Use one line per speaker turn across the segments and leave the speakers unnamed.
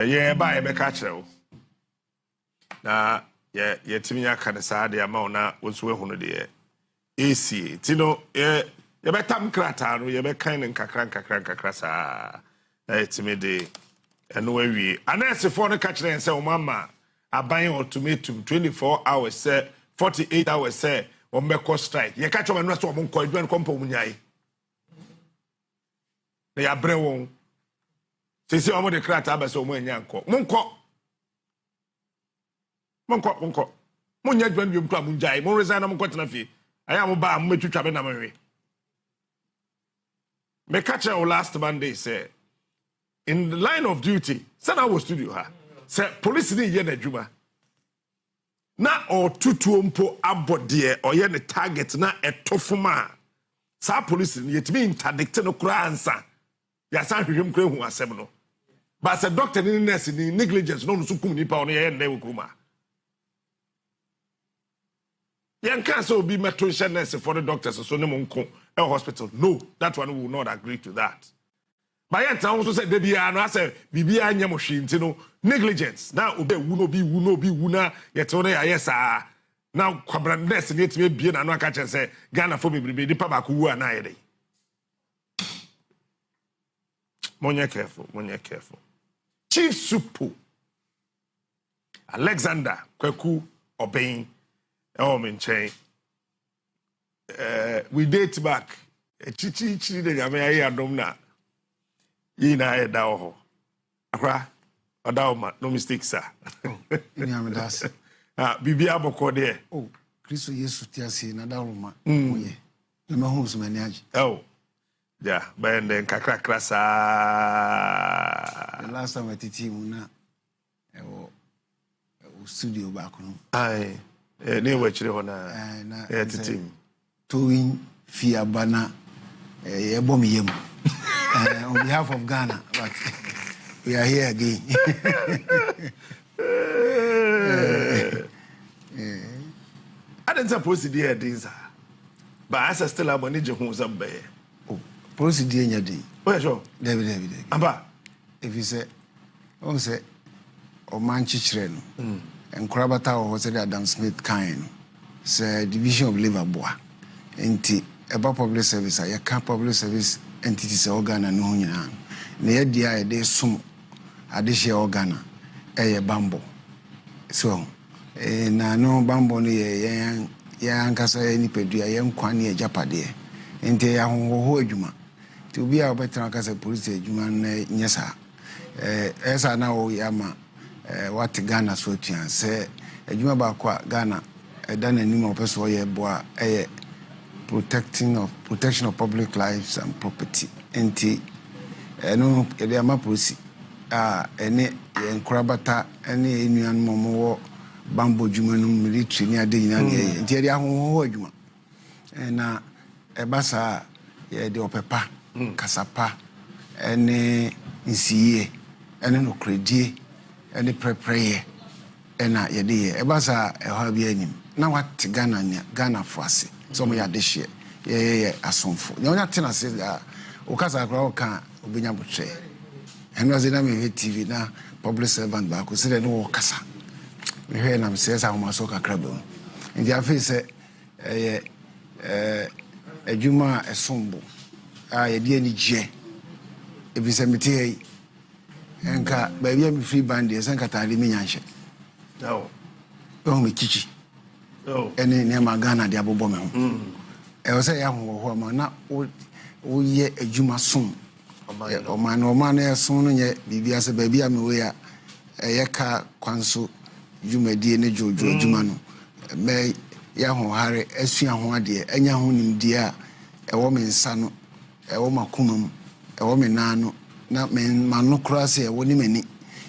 Yeah, by a catcher. Na yetimi aka ne saa de ama ona woso ehunu de AC tino ye betam krata no ye be kan nkakra saa yetimi de eno awie anese no ka kire nse o mama aban ultimatum 24 hours say 48 hours say o meko strike ye ka choma no so o monko adwan kompa munyai na ya bre won sisi o mo de krata ba so o mo anya nko monko munya adwan bi mkwa munjai mo resign na monko tena fi aya mo ba mo metwitwa be na manwe me catch her last Monday say in the line of duty say na was studio ha say police ni ye na adwuma na otutuo mpo abode o ye ne target na etofuma sa police ni yetimi interdict no kura ansa ya san hwehwem kura hu asem no but say doctor ni nurse ni negligence no so kum nipa no ye na wukuma yen can so be meto nurse for the doctors so ne monko e hospital no that one will not agree to that. But yet, I also said, "Baby, I said, Bibi, I am no negligence. Now, obe wuna. Yet, yes, now, Quabrandess, and yet, be an catch and say, Ghana for me, be the papa who are nigh. Monya careful. Chief Supu Alexander Kweku obeying Elmin chain. We date back a chichi, the Amaya Domna. Yina e da ho akra odaoma no mistake sir
ni amedas
bibi aboko de
Kristo Yesu tiase na daroma oye na mahu zumani agi
ja bende kakra krasa
the last time atiti mu na ewo studio back no
ai ne wachire ho na atiti
towing fia bana e bom yem on behalf of Ghana, but we are here again.
I didn't suppose to do this, but I still have money to hold some bay.
Oh, procedure in your day.
Where's your
David?
Amba,
if you say, oh, say, or Manchester, and Krabata was a Adam Smith kind, say, division of Liverpool, and about public service, I can't public service. Entities organ and no nyina na ye dia de sum adehye organ bambo so na no bambo no ye ankasa ye nipedua ye nkwa na ye japade enti ya hoho adwuma ti obi a obetra ankasa police adwuma na nyesa esa na o ya ma what Ghana so tua se adwuma ba kwa Ghana da na nim opeso ye boa protection of public lives and property. Enti eno ede ama policy ene enkrabata ene enuan momo bambo djuma no military ni ade nyina ne enti ede ahoho adwuma na ebasa ye de opepa kasapa ene nsiye ene no kredie ene prepare ena ye de ebasa eha bi anim na wat Ghana foase so mo ya de hye ye asomfo nya onya tena se o kasa akra o kan obenya botwe eno ze na me TV na public servant ba ko se de no kasa me he na me se sa ho so kakra ba mu ndi afi se adwuma esombo ye de ni je e bi se meti he enka ba bia me free band ye senka tade me nyanhye me chichi ene ne ma Ghana de abobo me ho e say ya ho ma na o ye adwuma som o ma na ye som no ye bibia se ba bia me we ya ye ka kwanso dwumadie ne jojo adwuma no me ya ho hare asua ho ade anya ho nimdie a e wo me nsa no e wo makomam e wo me nano na me manu krase e wo ni mani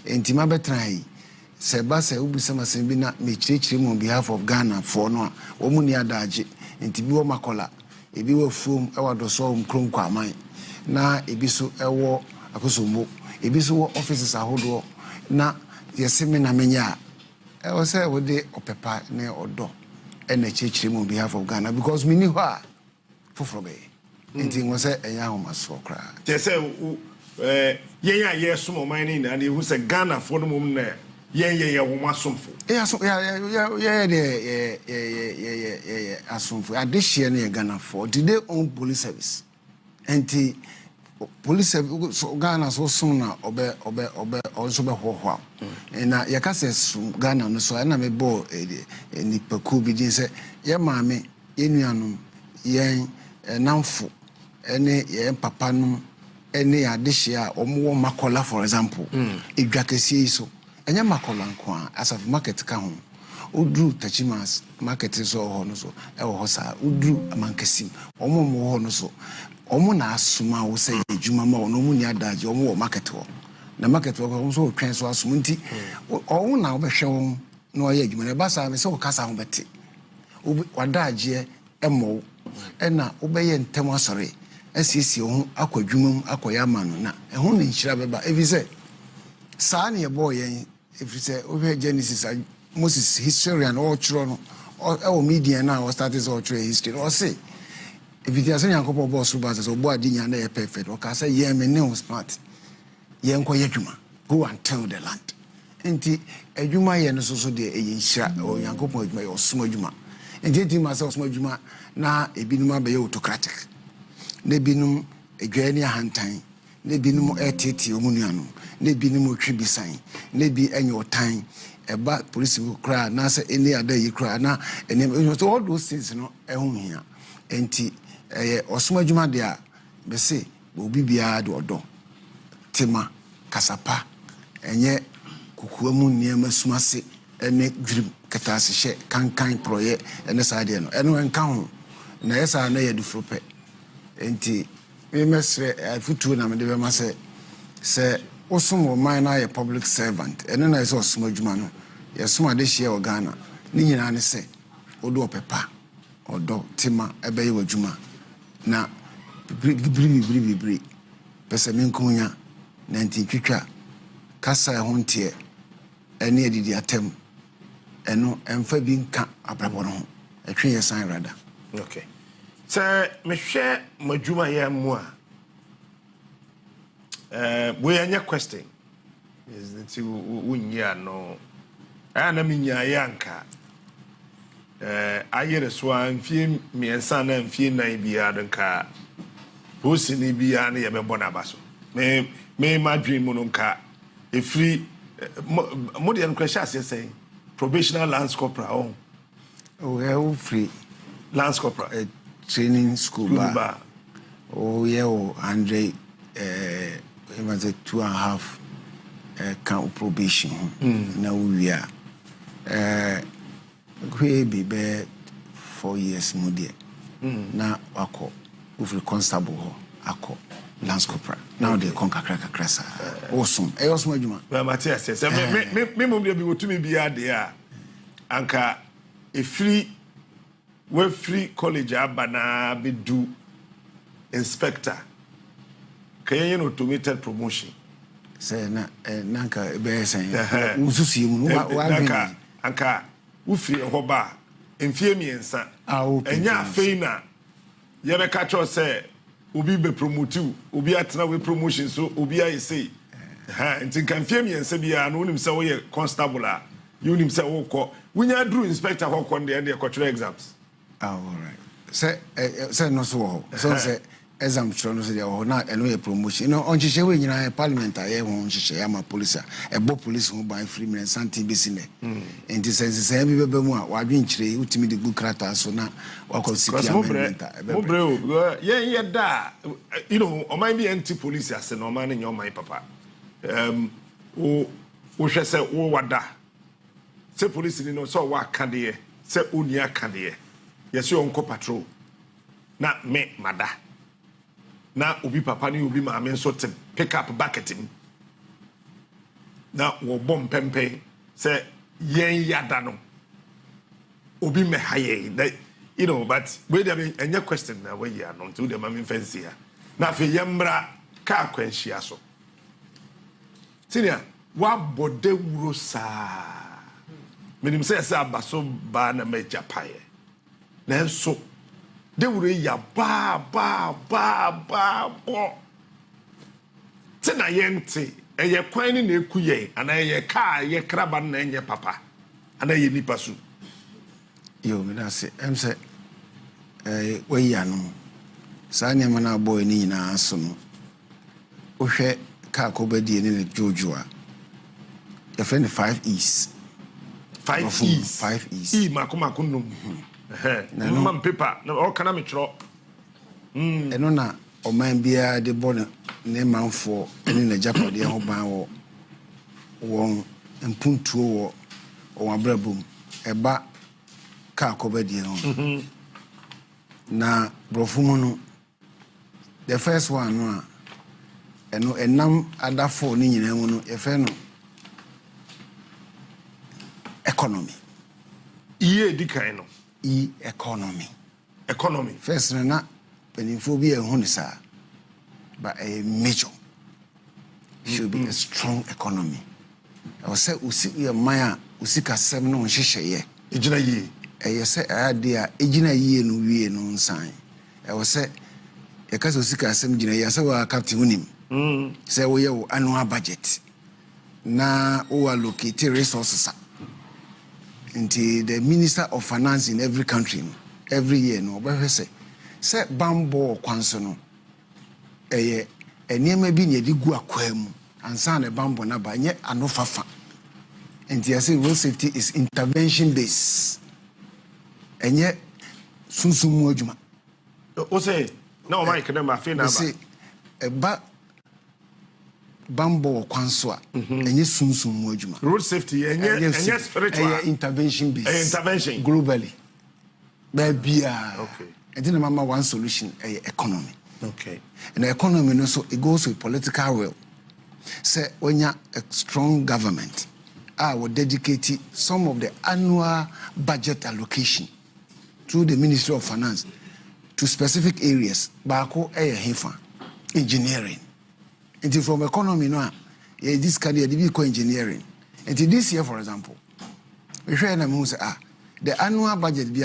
entima betra yi se ba se ubusama se bi na me chirechire mu on behalf of Ghana for no a wo mu ni adaje enti bi wo makola ebi wo fuom e wa do so mkronkwa aman na ebi so e wo akosombo ebi so wo offices ahodo na yeseme na menya e wo se wo de opepa ne odo e na chirechire mu on behalf of Ghana because me ni ho a foforo be enti wo se enya ho maso kra
te se yeah, yes, some mining, and who said Ghana for the moment there. Yeah, woman, some for.
Yeah, asomfo. This year near Ghana for. Did they own police service? And the police service, so Ghana so soon obe also be ho. And yaka says Ghana no so na me bo ni paku bi din say ye maame ye nuanom ye namfo ene ye papa no ene adehye a omo makola for example edwakese so enya makola nko a asaf market ka ho udru tachimas market so ho no so e wo sa udru amankasim omo mo ho no so omo na asuma wo say ejuma ma ono mu ni adaje omo wo market ho na market wo so twen so asum nti owo na wo behwe wo na oye ejuma na ba sa me so kasa ho beti wadaje emo ena wo be ye ntem asore asiesie ho akwadwumam akoyama no na eho ne nhira beba evise saa ne ebo yen evise o Genesis Moses historian or chiro no media na o started so chiro history o say evite asen yakopo boss rubas so bo adinya na perfect o ka say ye me ne smart ye nko yadwuma go and tell the land enti adwuma ye no so de eye nhira o yakopo adwuma ye osoma adwuma enti ti ma say osoma adwuma na ebinuma be ye autocratic ne binum edwane ahantan ne binum etete omunuano ne binum otwibisan ne bi enye otan eba police kra na se eni ada yi kra na eni so all those things no ehun hia enti osoma dwuma de a be se obi bia de odo tema kasapa enye kukuamu niema sumase ene dwirim katase hye kankan proye ene saade no eno enka ho na yesa na ye dufrope enti we mesre futu na me de be ma se osum man na ye public servant ene na se osum adwuma no ye sum ade hye o Ghana ni nyina ne se odo opepa odo tema ebe ye wadwuma na bri pese menkunya na enti twitwa kasa ho ntie ene edidi atem eno emfa bi nka abrabo no etwe ye san rada.
Okay. So me share madwuma ya mu a we anya question is that unya no ana minya yanka ayere so amfie miensa na amfie nan bia nka Kusi ni bia na ye be bona baso me madwin mu no nka efri modern question say probational lance corporal
oh free
lance corporal
training school bar. Oh yeah, 100 it was a 2.5 count probation. Now we are we be 4 years more there. Now ako with constable ako lance corporal. Now they conquer crasa. Awesome. Awesome juma.
Well Matthias says me mum dey be to me be there. Anka a we free college abana be do inspector kayen automated promotion
say na nanka be say ususu mu wa
anka wo free hoba enfie miensa enya afeina ye be ka cho say obi be promote obi atena we promotion so obi ayi say enti kan fie miensa bia no nim say we constable a you nim say wo ko wunya drew inspector ho ko de control exams.
All right. Say no so. So say exam tro no say na eno ye promotion. You know on chise we nyina parliament aye ho chise ya ma police a bo police ho ban free men santi be sine. Enti say bi bebe mu a wa dwen kire utimi de book krata so na wa ko siki amendment.
Mo bro ye da you know o man be anti police ase no man nyo man papa. O hwe say wo wada. Say police ni no so wa ka de say onia ka de. Yes, you uncle patrol. Na me mada. Na ubi papa ni ubi maame so to pick up bucket him. Na wo bom pempe say yen yada no. Ubi me haye. You know, but wait a minute, and your question now where you are not to the mammy fancy here. Na fe yembra ka kwenshia so. Senior, wa bode wuro sa. Menim say sa baso ba na me japaye. Nenso de wure ya ba bo Tina yente, ye kwani na eku ye, ana ye car ye kraba na enye papa. Ana ye nipa su.
Yo, me that say, say, we ya no. Sa nyama na boy ni na aso no. Wo hwe car ko bedi ni ne Jojo a. Your friend 5 East.
5 East.
5 East.
Makoma kunum. Na no paper, na o kana me tro.
Eno na o man bia de bon ne manfo ene na japade ho ban wo won mpuntuo wo abrabum eba ka akobadie ho na brofumu no the first one no a eno enam adafo ni nyina mu no efe no economy
Iye dikan no economy
first na penifo bi ehun ni sa but a major should be a strong economy. I was say usi maya usika 7 no hyehyeye
ejina yi
e say idea ejina yi no wie no nsan I was say e ka usika 7 jina yi say wa captain unim say we your annual budget na o allocate resources into the minister of finance in every country every year no be say bambo kwanso no enema bi ne di gu akwam ansa na bambo na ba nye anofafa enti I say road safety is intervention based enye sunsumu adwuma
o say na o mike na ma fe na ba
say eba bambo kwanso a enye sunsumu adwuma
road safety enye spiritual
enye intervention based
intervention
globally babia
okay
enti na mama one solution economy.
Okay.
And the economy also it goes with political will. Say when you a strong government, I will dedicate some of the annual budget allocation through the Ministry of Finance to specific areas. Bako hefa engineering. And from economy now, this career they be engineering. And this year, for example, we share the annual budget be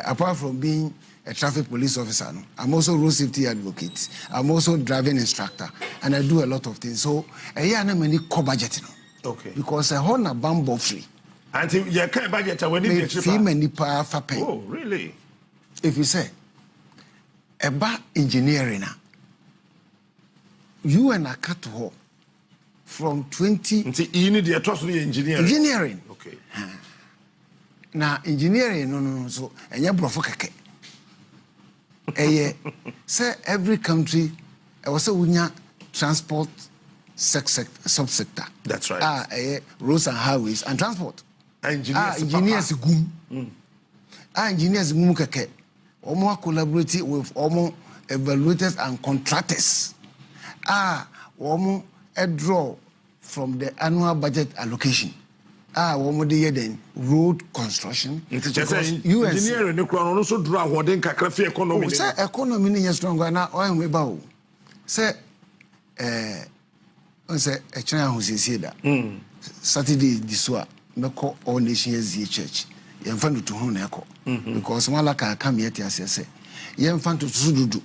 apart from being a traffic police officer, no? I'm also road safety advocate. I'm also driving instructor, and I do a lot of things. So, I na many co-budget, no?
Okay.
Because I hold a bamboo free.
Until you can't budget when you
fee many power for pay.
Oh, really?
If you say about engineering, you and I cut to from 20.
You need the trust engineering.
Engineering.
Okay.
Now engineering, no. So, and you brofo keke. Say every country also unya transport subsector.
That's right.
Roads and highways and transport.
Engineers
gum. Engineers gum keke. Omo collaborate with omo evaluators and contractors. Omo draw from the annual budget allocation. One day then road construction.
Engineering the crown also draw what then cafe economy.
Say economy is stronger now. I'm about say say a China who says that Saturday this one make all nations church. You find to home because Malaka come here to say you find to sududu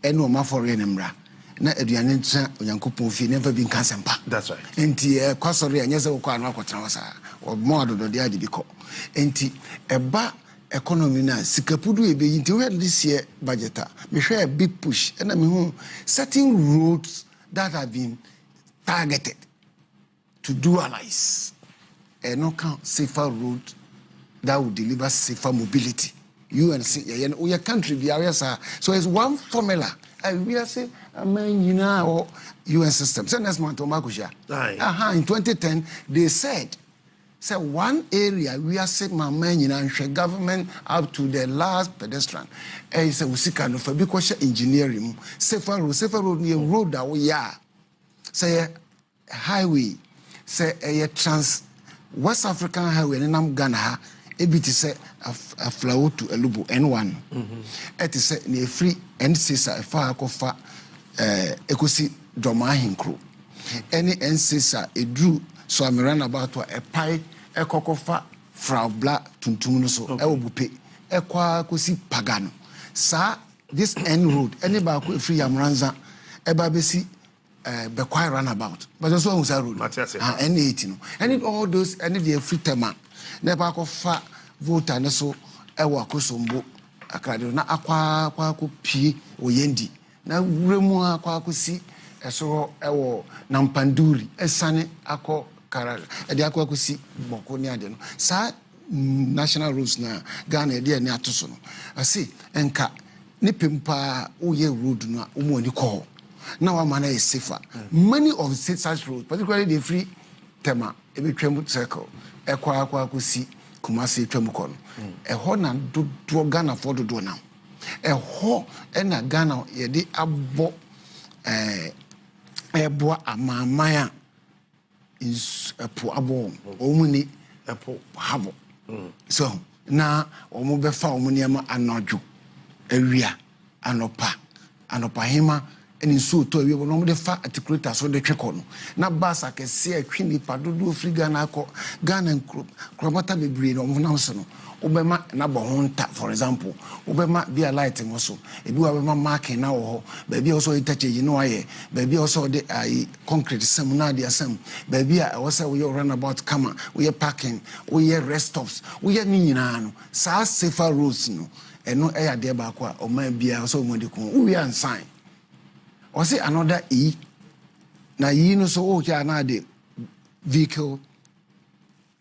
and no more for remember. Na eduane ntia onyankopon fi never been kansempa.
That's right.
Enti kwasori anyese wo kwa na akwotena wasa mo adodo de ade biko enti eba economy na sikapudu ebeyi nti we this year budget me hwe a big push and me hu certain roads that have been targeted to dualize no can safer road that will deliver safer mobility. You and see your country be area so it's one formula. We are saying or UN system. So next month, in 2010, they said one area we are saying government up to the last pedestrian. And it's a usika no for because engineering safer road near road that we are say highway say a trans West African highway and I'm Ghana. Ebiti say a flow to Elubu N1. It is say near free NCSA far kofa Kusi crew. Any NCSA a drew so I'm run about to a pie a cocofa Frau Bla Tuntum so Elbupe Equa Kusi Pagano. Sa this N road any back free Amranza eba besi be quite runabout but also on sa road and 18 and all those and the free tema never ko fa voter ne so e wa kosombo akrade na akwa ko pie oyendi na wuremu akwa kosi eso e wo na mpanduri esane akọ kara e de akwa kosi boko ni ade no sa national roads na Ghana e de ni atoso no asi enka ne pempa oye road no omo ni ko na wa mana is safer many of the such roads particularly the free tema e be twam circle ekwa kosi Kumasi twam ko no e ho na do Ghana for do now e ho e na Ghana ye de abo ebo amamaya is epo abo omuni epo habo so na omo be fa omo niam anojo awia anopa hima eni so to awia no de fa articulator so de tweko no na basa kese atwi nipa dodo free Ghana ko Ghana kromata bebre no mo na so no obema na bohonta for example obema be a light mo so ebi wa bema Maakye na wo ba bi also interchange no aye ba bi also de concrete sam na de asam ba bi a wo say we runabout kama we parking we rest stops we ni nyina no sa safer roads no eno e ya de ba ko a o man bia so mo de ko we ansan o say another na no so o ja na de vehicle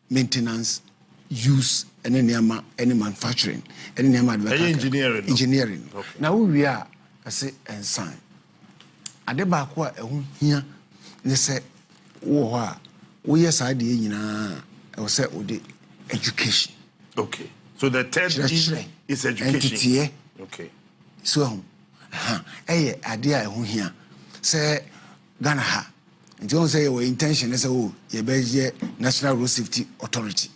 maintenance use any nema any manufacturing any nema engineering okay. Now we are say ensign ade ba ko a ehu hia ne say wo ho a wo yes ade nyina e say ode education.
Okay, so the third is education.
Entity,
okay,
so ade a ehu hia say Ghana ha nti say your intention is oh ye be National Road Safety Authority.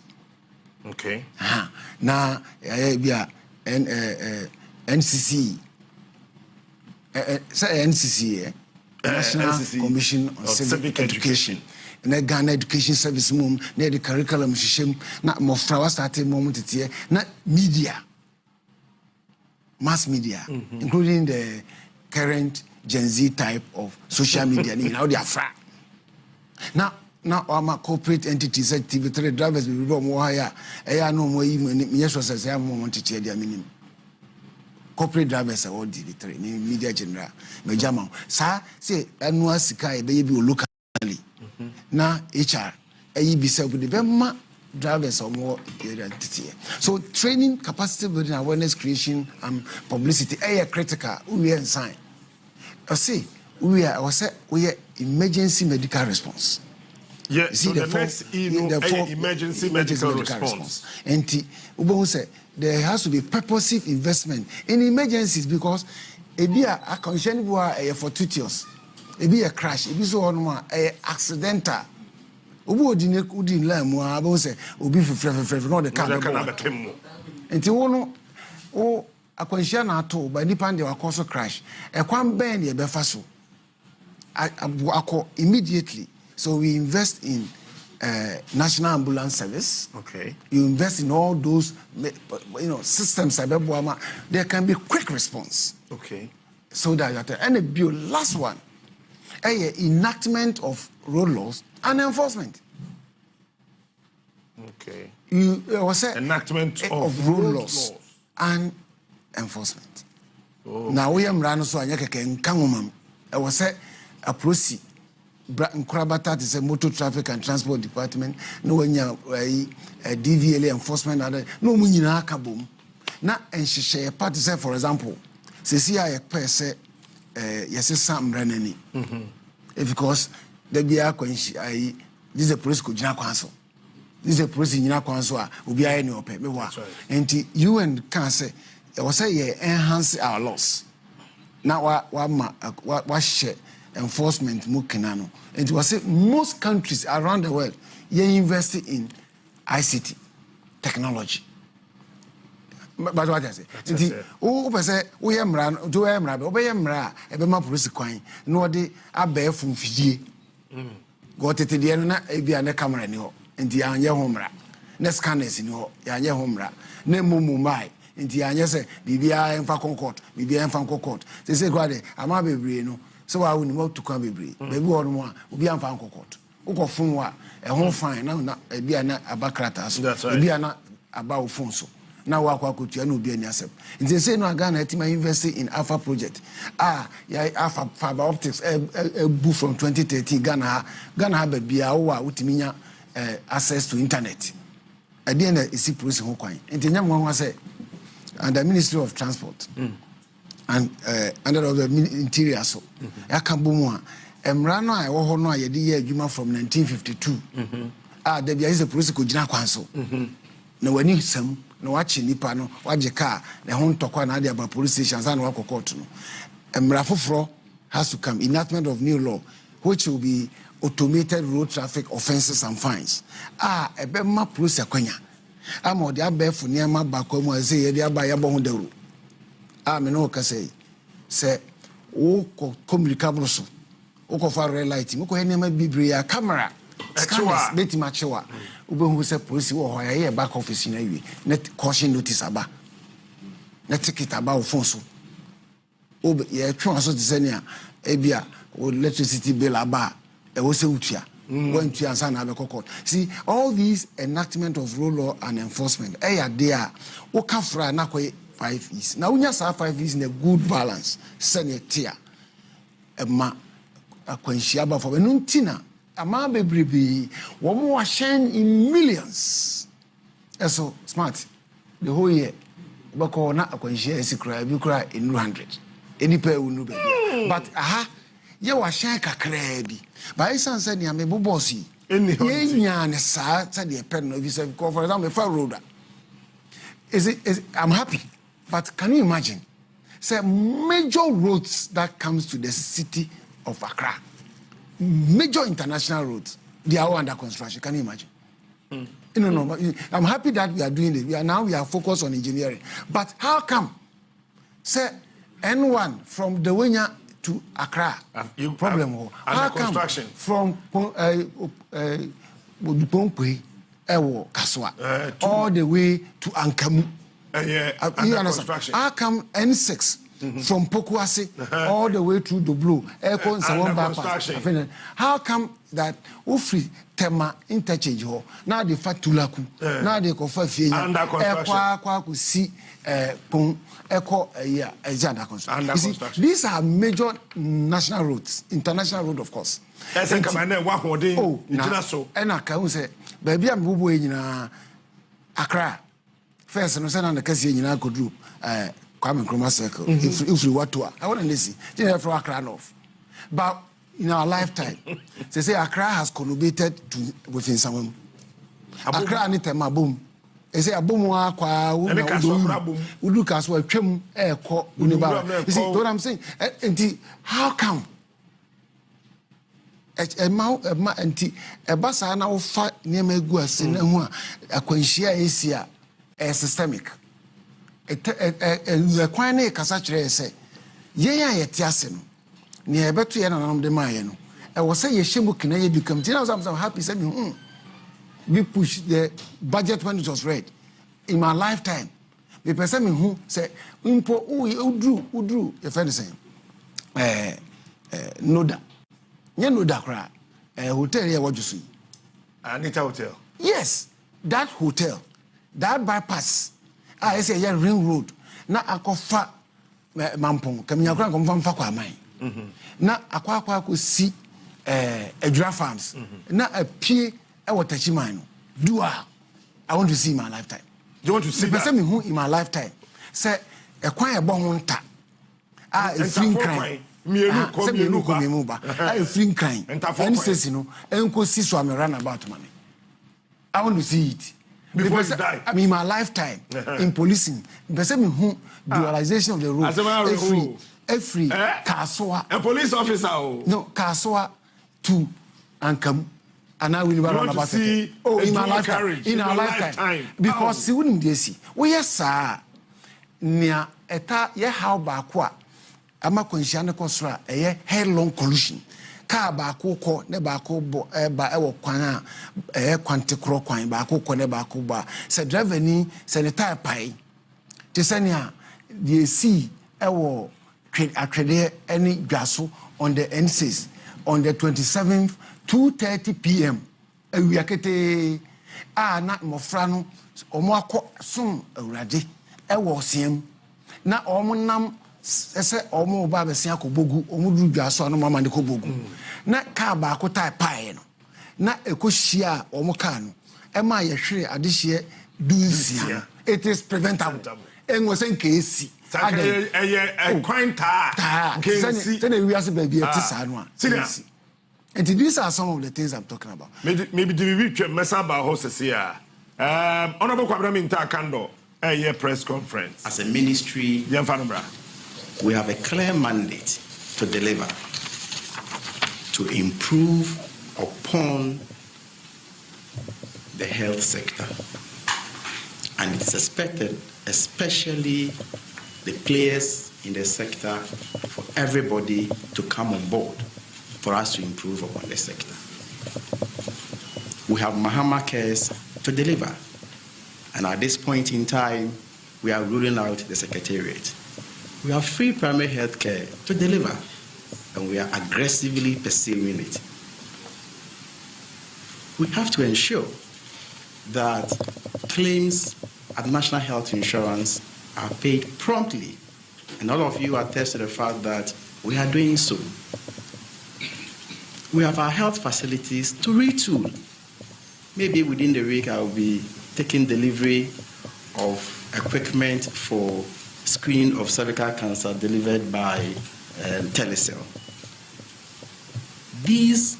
Okay.
Na bia NCC say NCC National Commission on Civic Education. Na Ghana Education Service mum na the curriculum hihim na mofra wa start mum tete na media mass media including the current Gen Z type of social media ni now they are fra now our corporate entities TV3 drivers we do more higher no more even yes was say am want to share their minimum corporate drivers are all TV3 media general me jama sa say annual sika e be locally na HR be say with the bema drivers or more identity so training capacity building awareness creation and publicity critical we are sign I say we are emergency medical response.
Yeah, so the next emergency medical response.
And Ubo say there has to be purposive investment in emergencies because it be a condition a fortuitous, it be a crash, it be so on a accidental. Ubo dine kudi la mo abo say obi frefrefref no the car. And ti wono o akwanhia na ato ba nipa de wakoso crash. E kwan ben de be fa so. Immediately. So we invest in National Ambulance Service.
Okay.
You invest in all those, systems. There can be quick response.
Okay.
So that and the last one, enactment of road laws and enforcement.
Okay.
Enactment of road laws and enforcement. Oh. Now we am running so I can was a proceed. Nkrabata is a motor traffic and transport department no wanya DVLA enforcement no munyina kabom na enhyehyɛ part say for example sesi a yɛpɛ sɛ yɛsesa mranani because the bia kwanhyi this is a police ko gyina kwan so this is a police nyina kwan so a obi aye ne opɛ me wa enti UN can say was say enhance our laws na wa share enforcement mukinano and it was say most countries around the world you invest in ICT technology but what I say say we emra do emra be emra e be ma police kwan no de abefum fidie go tete de na e bia na camera ni ho enti anye ho mra na scanners ni ho ya anye ho mra na mumu mai enti anye se bibia enfa concord bibia enfa concord say kwade ama bebre no So I will to come baby. Baby or more will be on fan court. Uko phone wa a home fine now be an abakratas.
That's right.
Be an about phone so. Now I could you be any accept. They say no Ghana team investing in Alpha project. Alpha fiber optics a book from 2013 Ghana baby utiminya access to internet. At the end is see police who coin. And the young one say and the Ministry of Transport and under the Interior so. I can boom Emrano I wo no ayede ye adwuma from 1952. There is a police ko gina kwanso. Na wani sam na wachi nipa no waje car na ho ntokwa na ade aba police station and wa court no. Emra foforo has to come enactment of new law which will be automated road traffic offenses and fines. Ebe ma police akwanya. Ama de abefu niama bakwa mu ase ye de aba ya bo ho dawru. Me no ka say wo ko communicable so. Oko for red light mo ko enema bibria camera scanners betima chewa ubehu se police wo ho ya back office na wi net caution notice aba na ticket aba o phone so obe ye twa so tisania ebia o electricity bill aba e wo se utua when to answer na be court. See all these enactment of rule law and enforcement ya there wo ka fra na ko 5 years na unya sa 5 years in a good balance senior tier ma akwanshia ba for enuntina ama bebrebe wo mo washen in millions eso smart the whole year bako na akwanshia esikra bi kra in 100 any pay unu be but ye washen kakra bi by sense ni ame bobosi ye nya ne sa the pen no bi say for example for road I'm happy but can you imagine say major roads that comes to the city of Accra, major international roads, they are all under construction. Can you imagine? No. I'm happy that we are doing it. We are focused on engineering. But how come? Say N1 from Dewenya to Accra, problem. How come from Pompe, Kaswa, all the way to Ankamu? How come N6? From Pokuase all the way through the blue, Echo and Sawon bypass. How come that Ufri Tema interchange ho now the Fatulaku now they confer Fiena Equa Kusi Pong Echo under construction. These are major national roads, international road of course. And I can say, baby, I'm Bubu in Accra. First, and second, the Cassie in Uncle Group. Kwame Nkrumah circle. If we want to, I want to see. Didn't from Accra North, but in our lifetime, they say Accra has contributed to within someone. Accra ni tema boom. They say a boom wa kwa udu kaswa twem eko unibara. You see what I'm saying? How come? Basa na ofa niema egu ase na hu akwanhia esia systemic. The quine Casatre say, ye yetiase no, near better than on the Mayan. I was say, ye shimu can you become. I'm happy saying, we push the budget when it was read in my lifetime. The person who say, who drew, if anything, Noda. You know that cry, a hotel here, what you see.
Anita Hotel.
Yes, that hotel, that bypass. I say a ring road. Na akofa mampong. Kamiya kura kumfa kwa mai. Na akwa kusi Edra Farms. Na apie watachimano. Dua. I want to see in my lifetime.
You want to see that?
Me who in my lifetime. Say a kwanya bonta. A free crime. Mienu ko. A free crime. And says you know. Enko si so am run about money. I want to see it.
Before you die.
I mean, my lifetime in policing, who dualization of the road. Every Kaswa.
A police officer.
No, Kaswa to Ankam. And I will run about it. Oh, in my lifetime. In our lifetime. Because see, wouldn't they see? Oh, yes, sir. Near eta ye how bakwa. Ama konshiane kosra a headlong collision. Car baako ko ne baako bo ba ewo kwan a kwantekro kwan baako ko ne baako ba se driver ni se ne tire pai te sania de si ewo atwede eni dwaso on the N6 on the 27th, 2:30 p.m. We are getting not Mofrano, Omako soon already. I was him. Now, Omonam said Omo Baba Siako Bogu, Omudu Jason, Mamma Kobogu. Not Kaba Kota Pine. Not a Kushia Omokano. Am I a share this year? Do you it is preventable. And was in case.
A quaint tar.
Then we ask baby at this. And these are some of the things I'm talking about.
Maybe do we reach a mess about horses here? Honorable Kwabraminta Kando, a press conference.
As a ministry, we have a clear mandate to deliver, to improve upon the health sector. And it's expected, especially the players in the sector, for everybody to come on board for us to improve upon the sector. We have Maakye to deliver. And at this point in time, we are ruling out the secretariat. We have free primary health care to deliver, and we are aggressively pursuing it. We have to ensure that claims at National Health Insurance are paid promptly, and all of you attest to the fact that we are doing so. We have our health facilities to retool. Maybe within the week I will be taking delivery of equipment for screening of cervical cancer delivered by Telecell. These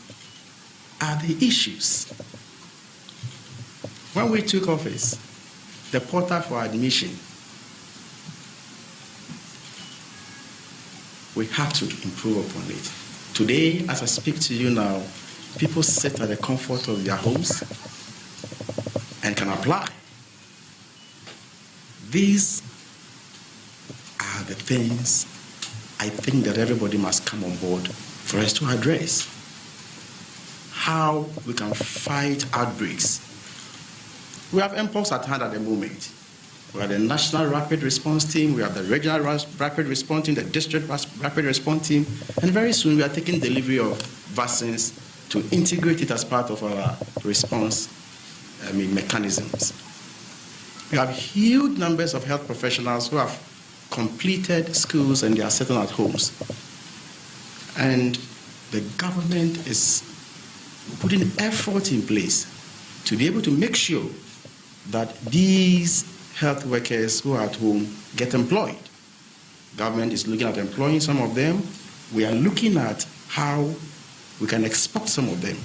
are the issues. When we took office, the portal for admission, we have to improve upon it. Today, as I speak to you now, people sit at the comfort of their homes and can apply. These are the things I think that everybody must come on board for us to address. How we can fight outbreaks. We have MPOX at hand at the moment. We have the National Rapid Response Team, we have the Regional Rapid Response Team, the District Rapid Response Team, and very soon we are taking delivery of vaccines to integrate it as part of our response mechanisms. We have huge numbers of health professionals who have completed schools and they are settled at homes. And the government is putting effort in place to be able to make sure that these health workers who are at home get employed. Government is looking at employing some of them. We are looking at how we can export some of them.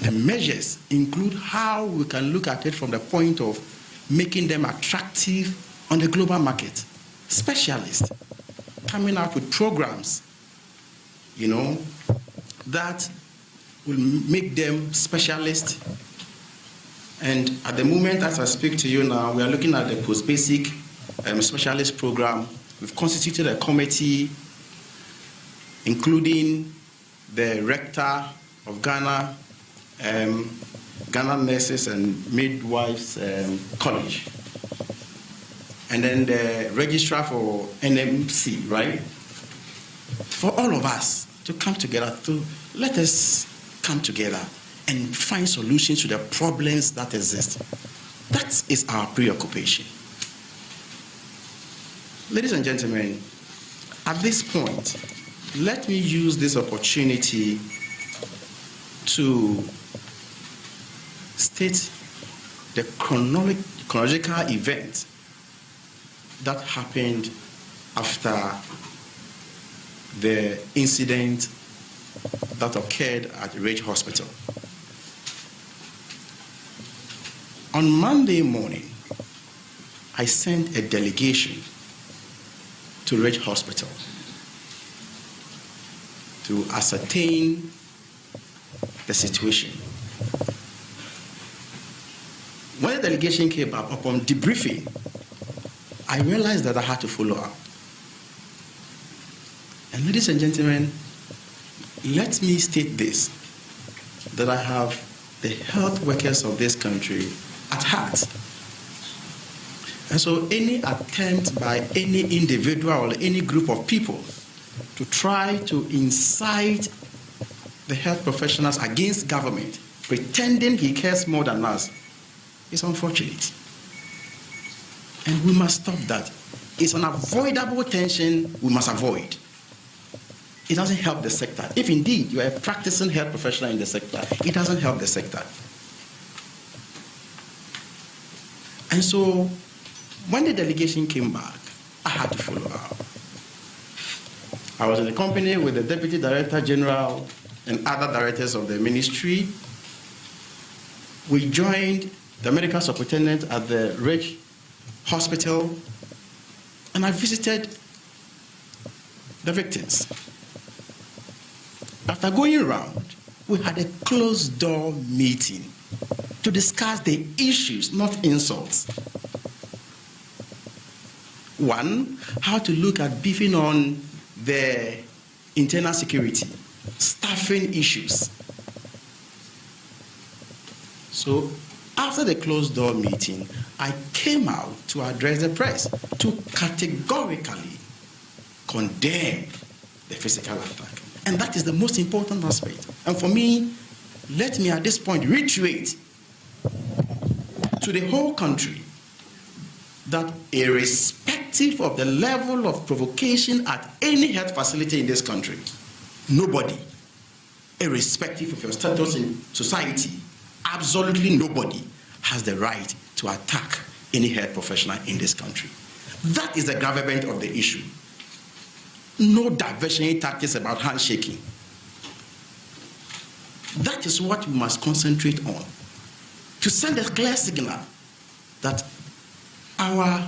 The measures include how we can look at it from the point of making them attractive on the global market. Specialists coming out with programs, that will make them specialists. And at the moment, as I speak to you now, we are looking at the post-basic specialist program. We've constituted a committee, including the rector of Ghana, Ghana Nurses and Midwives College, and then the registrar for NMC, right? For all of us to come together, let us come together and find solutions to the problems that exist. That is our preoccupation. Ladies and gentlemen, at this point, let me use this opportunity to state the chronological event that happened after the incident that occurred at Ridge Hospital. On Monday morning, I sent a delegation to Ridge Hospital to ascertain the situation. When the delegation came up, upon debriefing, I realized that I had to follow up. And ladies and gentlemen, let me state this, that I have the health workers of this country at heart. And so any attempt by any individual or any group of people to try to incite the health professionals against government, pretending he cares more than us, is unfortunate. And we must stop that. It's an avoidable tension we must avoid. It doesn't help the sector. If indeed you are a practicing health professional in the sector, it doesn't help the sector. And so, when the delegation came back, I had to follow up. I was in the company with the Deputy Director General and other directors of the ministry. We joined the medical superintendent at the Rich Hospital, and I visited the victims. After going around, we had a closed-door meeting to discuss the issues, not insults. One, how to look at beefing on the internal security, staffing issues. So after the closed-door meeting, I came out to address the press to categorically condemn the physical attack. And that is the most important aspect. And for me, let me at this point reiterate to the whole country that irrespective of the level of provocation at any health facility in this country, nobody, irrespective of your status in society, absolutely nobody has the right to attack any health professional in this country. That is the gravamen of the issue. No diversionary tactics about handshaking. That is what we must concentrate on, to send a clear signal that our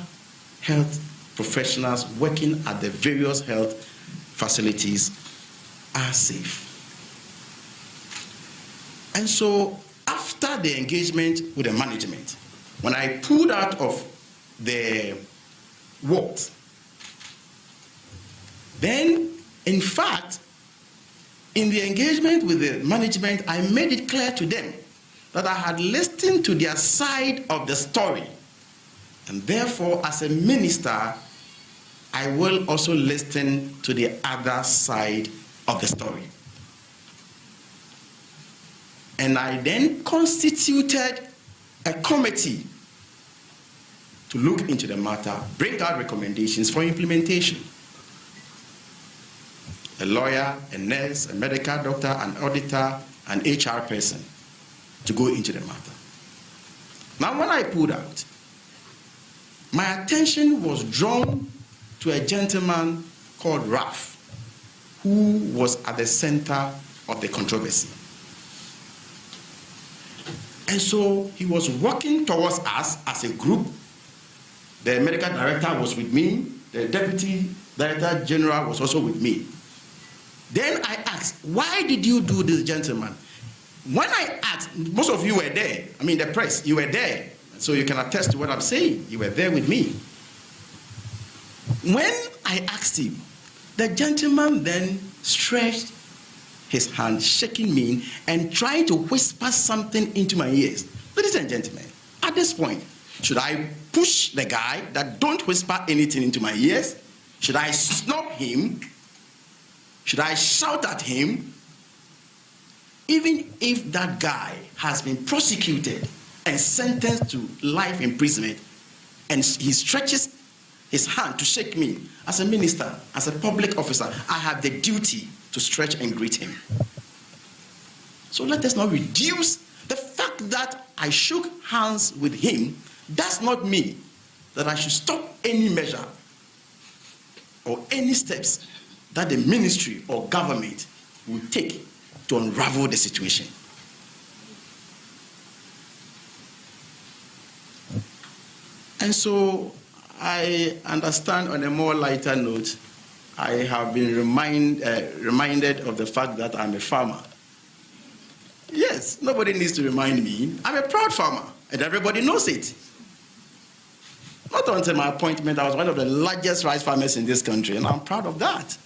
health professionals working at the various health facilities are safe. And so after the engagement with the management, when I pulled out of the wards, then, in fact, in the engagement with the management, I made it clear to them that I had listened to their side of the story. And therefore, as a minister, I will also listen to the other side of the story. And I then constituted a committee to look into the matter, bring out recommendations for implementation. A lawyer, a nurse, a medical doctor, an auditor, an HR person to go into the matter. Now, when I pulled out, my attention was drawn to a gentleman called Ralph, who was at the center of the controversy. And so he was working towards us as a group. The medical director was with me. The deputy director general was also with me. Then I asked, why did you do this, gentleman? When I asked, most of you were there. I mean, the press, you were there. So you can attest to what I'm saying. You were there with me. When I asked him, the gentleman then stretched his hand, shaking me and trying to whisper something into my ears. Ladies and gentlemen, at this point, should I push the guy that don't whisper anything into my ears? Should I snub him? Should I shout at him? Even if that guy has been prosecuted and sentenced to life imprisonment, and he stretches his hand to shake me, as a minister, as a public officer, I have the duty to stretch and greet him. So let us not reduce the fact that I shook hands with him does not mean that I should stop any measure or any steps that the ministry or government will take to unravel the situation. And so I understand, on a more lighter note, I have been reminded of the fact that I'm a farmer. Yes, nobody needs to remind me. I'm a proud farmer, and everybody knows it. Not until my appointment, I was one of the largest rice farmers in this country, and I'm proud of that.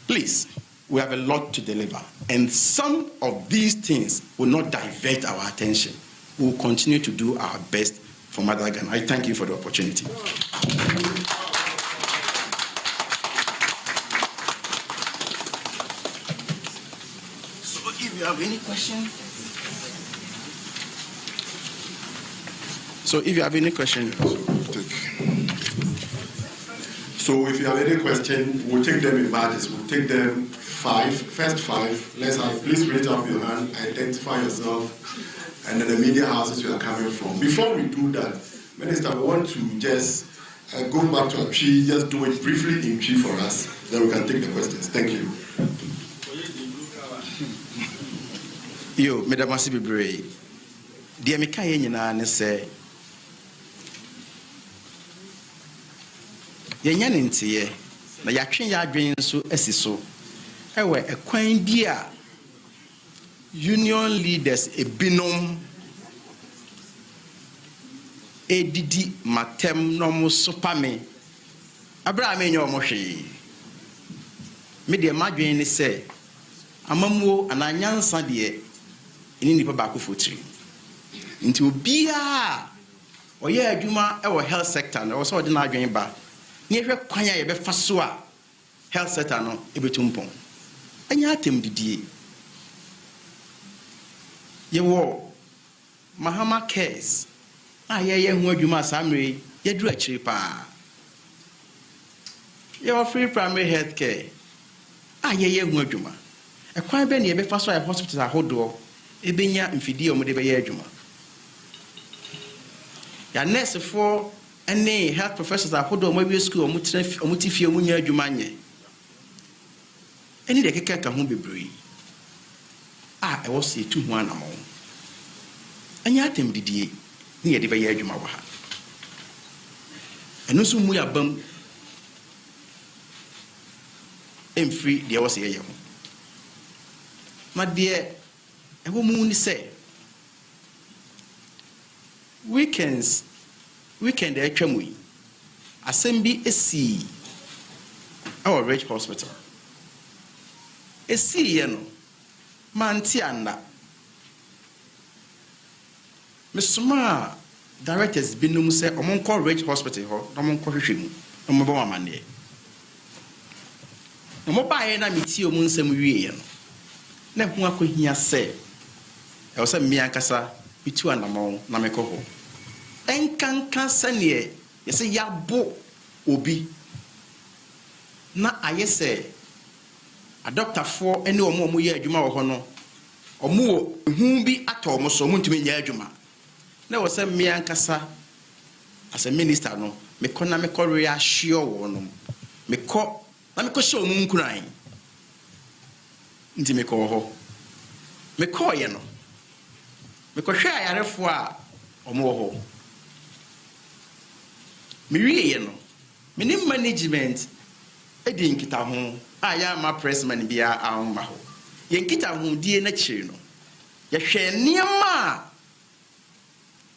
Please, we have a lot to deliver, and some of these things will not divert our attention. We will continue to do our best for Mother Ghana. I thank you for the opportunity. So if you have any question. So if you have any question.
So if you have any question, we'll take them in batches. We'll take them first five. Let's have, please raise up your hand, identify yourself, and then the media houses you are coming from. Before we do that, Minister, we want to just go back to Chi, just do it briefly in Chi for us, then we can take the questions. Thank you.
Yo, Madam Asibibre, dear Mikaye Nina say, Yanyantie, na yatwe ya adwen so asiso. Ewe ekwan dia union leaders ebinom edidi matem no mo sopame. Abra amenyo mo hwe. Me de madwen ni se amamuo ananyansa de ini nipa ba ko fotiri. Nti obia oye adwuma e wo health sector no so de na adwen ba. Ni hwe kwanya ye be fa so a health sector no ebetumpon. Anya atem didie. Ye wo Mahama cares. Ye hu adwuma samre ye duru akiri pa. Ye wo free primary health care. Ye hu adwuma. Ekwan be ne ye be fa so a hospital ahodo ebenya mfidie omode be ye adwuma. Ya nurse for any health professors ahodo omawie school omutifie omunya adwuma nye. Any de keke ka ho bebree. E was a 2 1 among. Anya atem didie ni ye de be ye adwuma wa ha. Eno so mu ya bam emfri de was ye ho. Ma de wo mu ni say weekend atwamu yi asem bi esi our Rich Hospital esi ye no manti anda mesoma directors binum say omonko Rich Hospital ho omonko hwehwemu omobo amane omoba ye na meti omun nsem wie ye no na hu akohia se e wo se mmia kasa bitu anamon na mekoho enkanka sane yese yabo obi na ayese a doctor for ene omo ye adwuma wo ho no omo hu bi ato mo so mo ntumi nya adwuma na wo se mmia nkasa as a minister no me kona me kɔ reassure wo no me kɔ na me kɔ show mu nkuran nti me kɔ ho me kɔ ye no me kɔ hwɛ ayarefo a omo wo ho me wie ye no me ni management edi nkita ho ya ma pressman bia ahoma ho ye nkita ho die na kire no ye hwɛ niema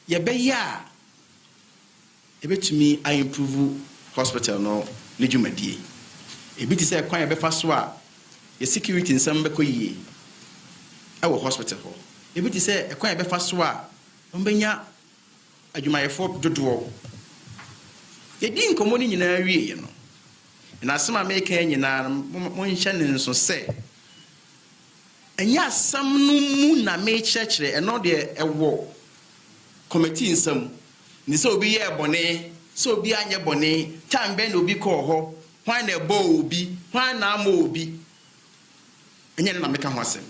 ye be ya ebetumi I improve hospital no lejumadie ebiti say kwan ye be fa so a ye security nsam be kɔ yie wo hospital ho ebiti say kwan ye be fa so a mbenya adwumayefo dodo ye di nkomo ni nyina wie ye no na asema make nyina mo nhye ne nso se enya asam no mu na me kyerɛkyerɛ eno de ewo committee nsam ni se obi ye bone so obi anye bone tambe na obi kɔ hɔ hwan na ebo obi hwan na ama obi enya na meka ho asem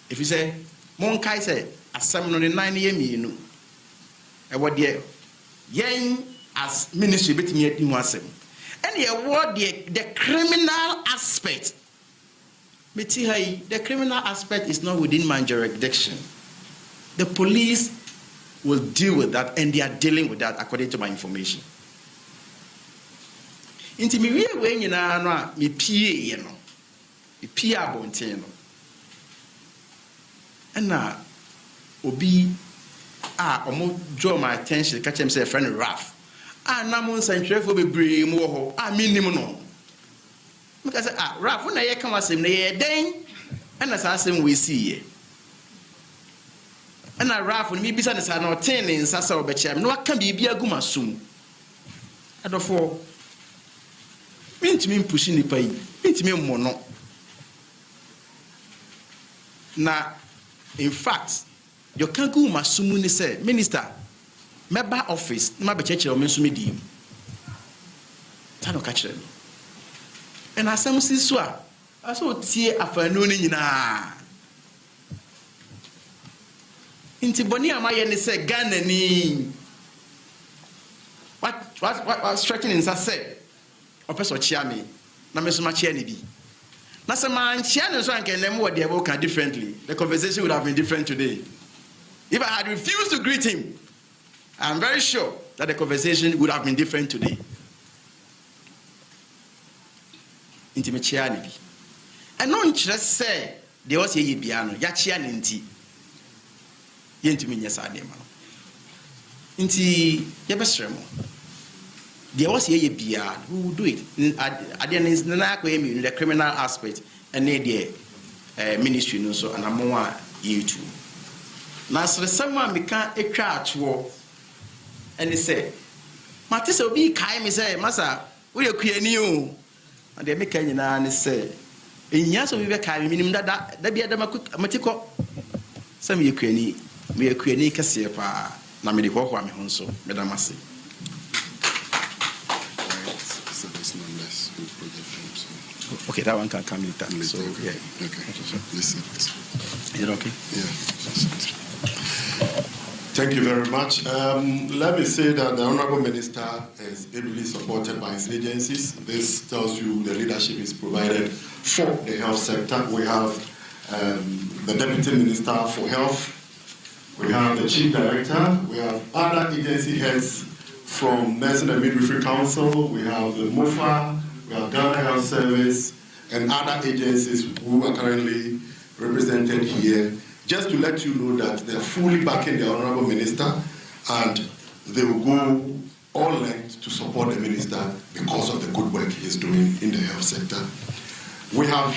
if you say mon kai say asem no ne nan ye mienu ewo de yen as ministry betimi adi ho asem and the criminal aspect the criminal aspect is not within my jurisdiction. The police will deal with that and they are dealing with that according to my information. Inti mi wie we nyina no a me pie ye no me pie abonten no na obi omo draw my attention catch him say friend Raf na mo nsantwerefo bebree mo ho minim no make say Raf na ye kan asem na ye den na sa asem we see ye na Raf ni bisa ne sa na oten ne nsa sa obechem no aka bibia aguma sum adofo mintimi mpushi nipa yi mintimi mmo no Now, in fact, your kanku masumuni said, Minister, member office, ma be church or mensumi dim. Tano catch them. And as some siswa, I saw tie afternoon nyina. Inti boni amaye ne say Ghana ni. What stretching in say? O person chia me. Na me so ma chia ne bi. Na se man chia ne so anke nem what they can differently. The conversation would have been different today. If I had refused to greet him, I'm very sure that the conversation would have been different today. Inti me chia ne bi. And no interest say there was ye bia no ya chia ne nti. Ye ntumi nya sa dem no. Nti ye besremo. There was ye bia who will do it. Adian na ko emi the criminal aspect and the ministry no so and amwa YouTube. Na sere sama meka etwa atwo and he say Matise obi kai me say masa we akuani o. And they make nyina ne say enyia so bi be kai minim da bia da matiko sam ye akuani kase pa na me de hoho me ho so me da mase. Okay, that one can come later. So, yeah.
Okay. Listen.
Is it okay?
Yeah. Thank you very much. Let me say that the Honorable Minister is ably supported by his agencies. This tells you the leadership is provided for the health sector. We have the Deputy Minister for Health. We have the Chief Director. We have other agency heads from Nursing and Midwifery Council. We have the MOFA. We have Ghana Health Service and other agencies who are currently represented here, just to let you know that they are fully backing the Honorable Minister and they will go all lengths to support the Minister because of the good work he is doing in the health sector. We have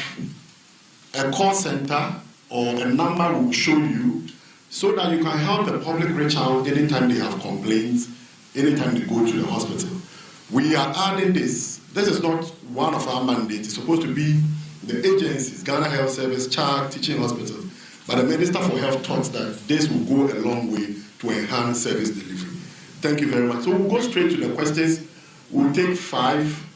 a call center or a number we will show you so that you can help the public reach out anytime they have complaints, anytime they go to the hospital. We are adding this. This is not one of our mandates. It's supposed to be the agencies, Ghana Health Service, CHARC, teaching hospitals. But the Minister for Health thought that this will go a long way to enhance service delivery. Thank you very much. So we'll go straight to the questions. We'll take 5.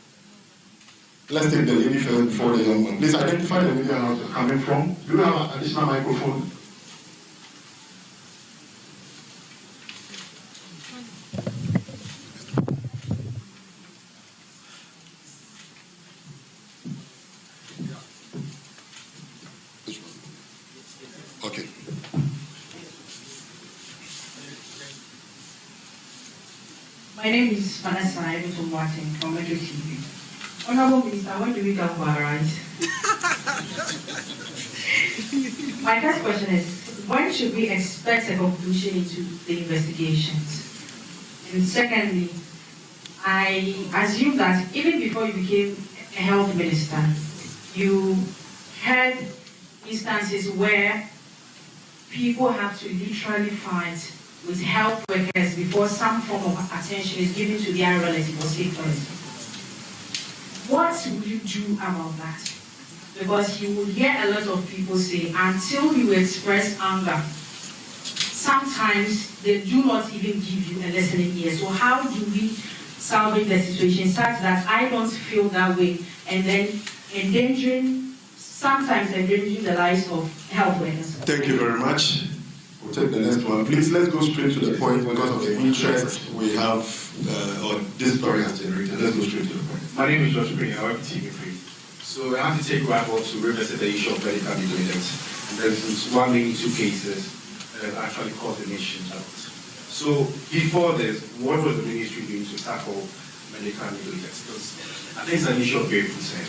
Let's take the lady first before the young one. Please identify the lady where you're coming from. Do you have an additional microphone? Okay.
My name is Vanessa from Martin from Metro TV. Honorable Minister, when do we come for our rights? My first question is, when should we expect a conclusion into the investigations? And secondly, I assume that even before you became a health minister, you had instances where people have to literally fight with health workers before some form of attention is given to their relative or sick person. What will you do about that? Because you will hear a lot of people say, until you express anger, sometimes they do not even give you a listening ear. So how do we salvage the situation such that I don't feel that way and then sometimes endangering the lives of health workers?
Thank you very much. We'll take the next one. Please, let's go straight to the point because of the interest we have or this story has generated. Let's go straight to the point.
My name is Joshua Green. I work at TV3. So I have to take right off to revisit the issue of medical negligence. And there's one main 2 cases that actually caused the nation out. So before this, what was the ministry doing to tackle medical negligence? Because I think it's an issue of great concern.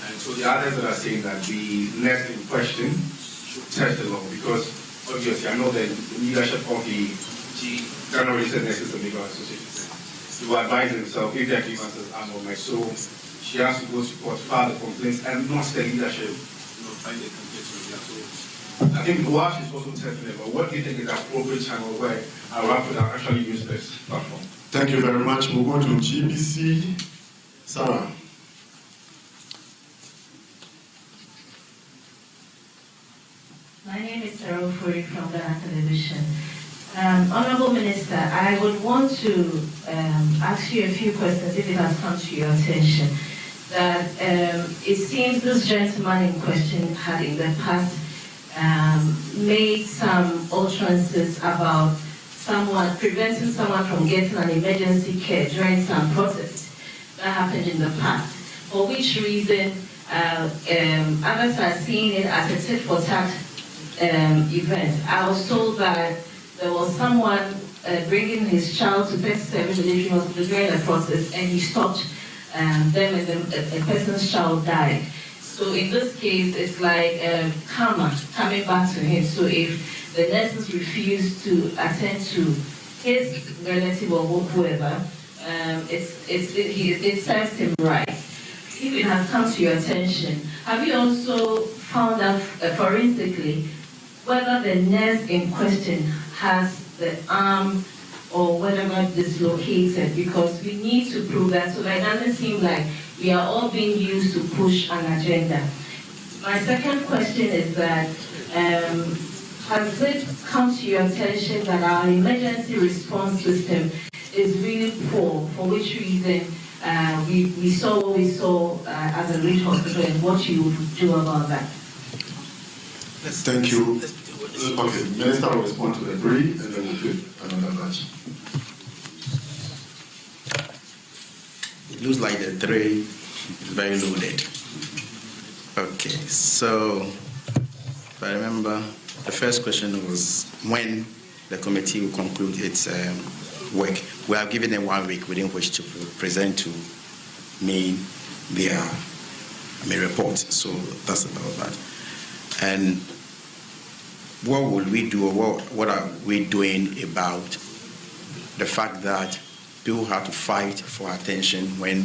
And so the others that are saying that the next in question should test the law, because obviously I know that the leadership of the Ghana Registered Nurses and Medical Association, he will advise himself if their grievances are not met. So she has to go to court, file the complaints, and not the leadership, find the complaints with her. So I think while she's also testing it, but what do you think is the appropriate channel where our rappers are actually use this platform?
Thank you very much. We'll go to GBC. Sarah.
My name is Sarah Furi from Ghana Television. Honorable Minister, I would want to ask you a few questions if it has come to your attention. That it seems this gentleman in question had in the past made some utterances about preventing someone from getting an emergency care during some protest that happened in the past. For which reason, others are seeing it as a tit-for-tat event. I was told that there was someone bringing his child to 37 military hospital during the process, and he stopped them, and a person's child died. So in this case, it's like karma coming back to him. So if the nurses refuse to attend to his relative or whoever, it serves him right. If it has come to your attention, have you also found out forensically whether the nurse in question has the arm or whatever dislocated? Because we need to prove that, so that it doesn't seem like we are all being used to push an agenda. My second question is that has it come to your attention that our emergency response system is really poor, for which reason we saw what we saw at the Reach Hospital, and what you would do about that?
Thank you. Okay, Minister will respond to the three, and then we'll take another batch.
It looks like the three is very loaded. Okay, so if I remember, the first question was when the committee will conclude its work. We have given them 1 week within which to present to me their report. So that's about that. And what will we do, or what are we doing about the fact that people have to fight for attention when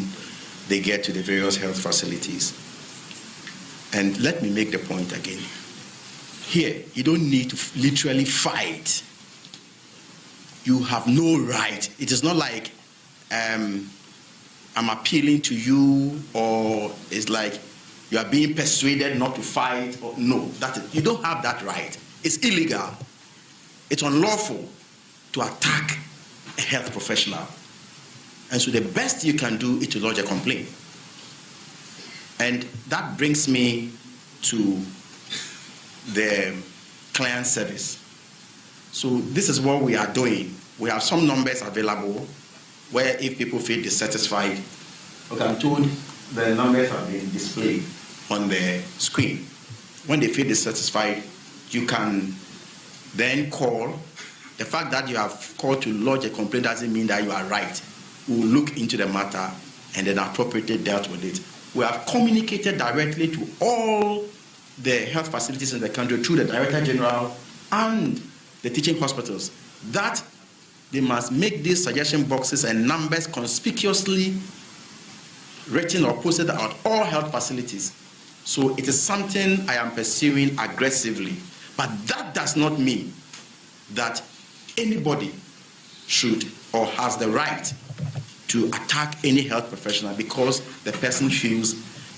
they get to the various health facilities? And let me make the point again. Here, you don't need to literally fight. You have no right. It is not like I'm appealing to you, or it's like you are being persuaded not to fight. Or, no, you don't have that right. It's illegal. It's unlawful to attack a health professional. And so the best you can do is to lodge a complaint. And that brings me to the client service. So this is what we are doing. We have some numbers available where if people feel dissatisfied, okay, I'm told the numbers have been displayed on the screen. When they feel dissatisfied, you can then call. The fact that you have called to lodge a complaint doesn't mean that you are right. We will look into the matter and then appropriately dealt with it. We have communicated directly to all the health facilities in the country through the Director General and the teaching hospitals that they must make these suggestion boxes and numbers conspicuously written or posted at all health facilities. So it is something I am pursuing aggressively. But that does not mean that anybody should or has the right to attack any health professional because the person feels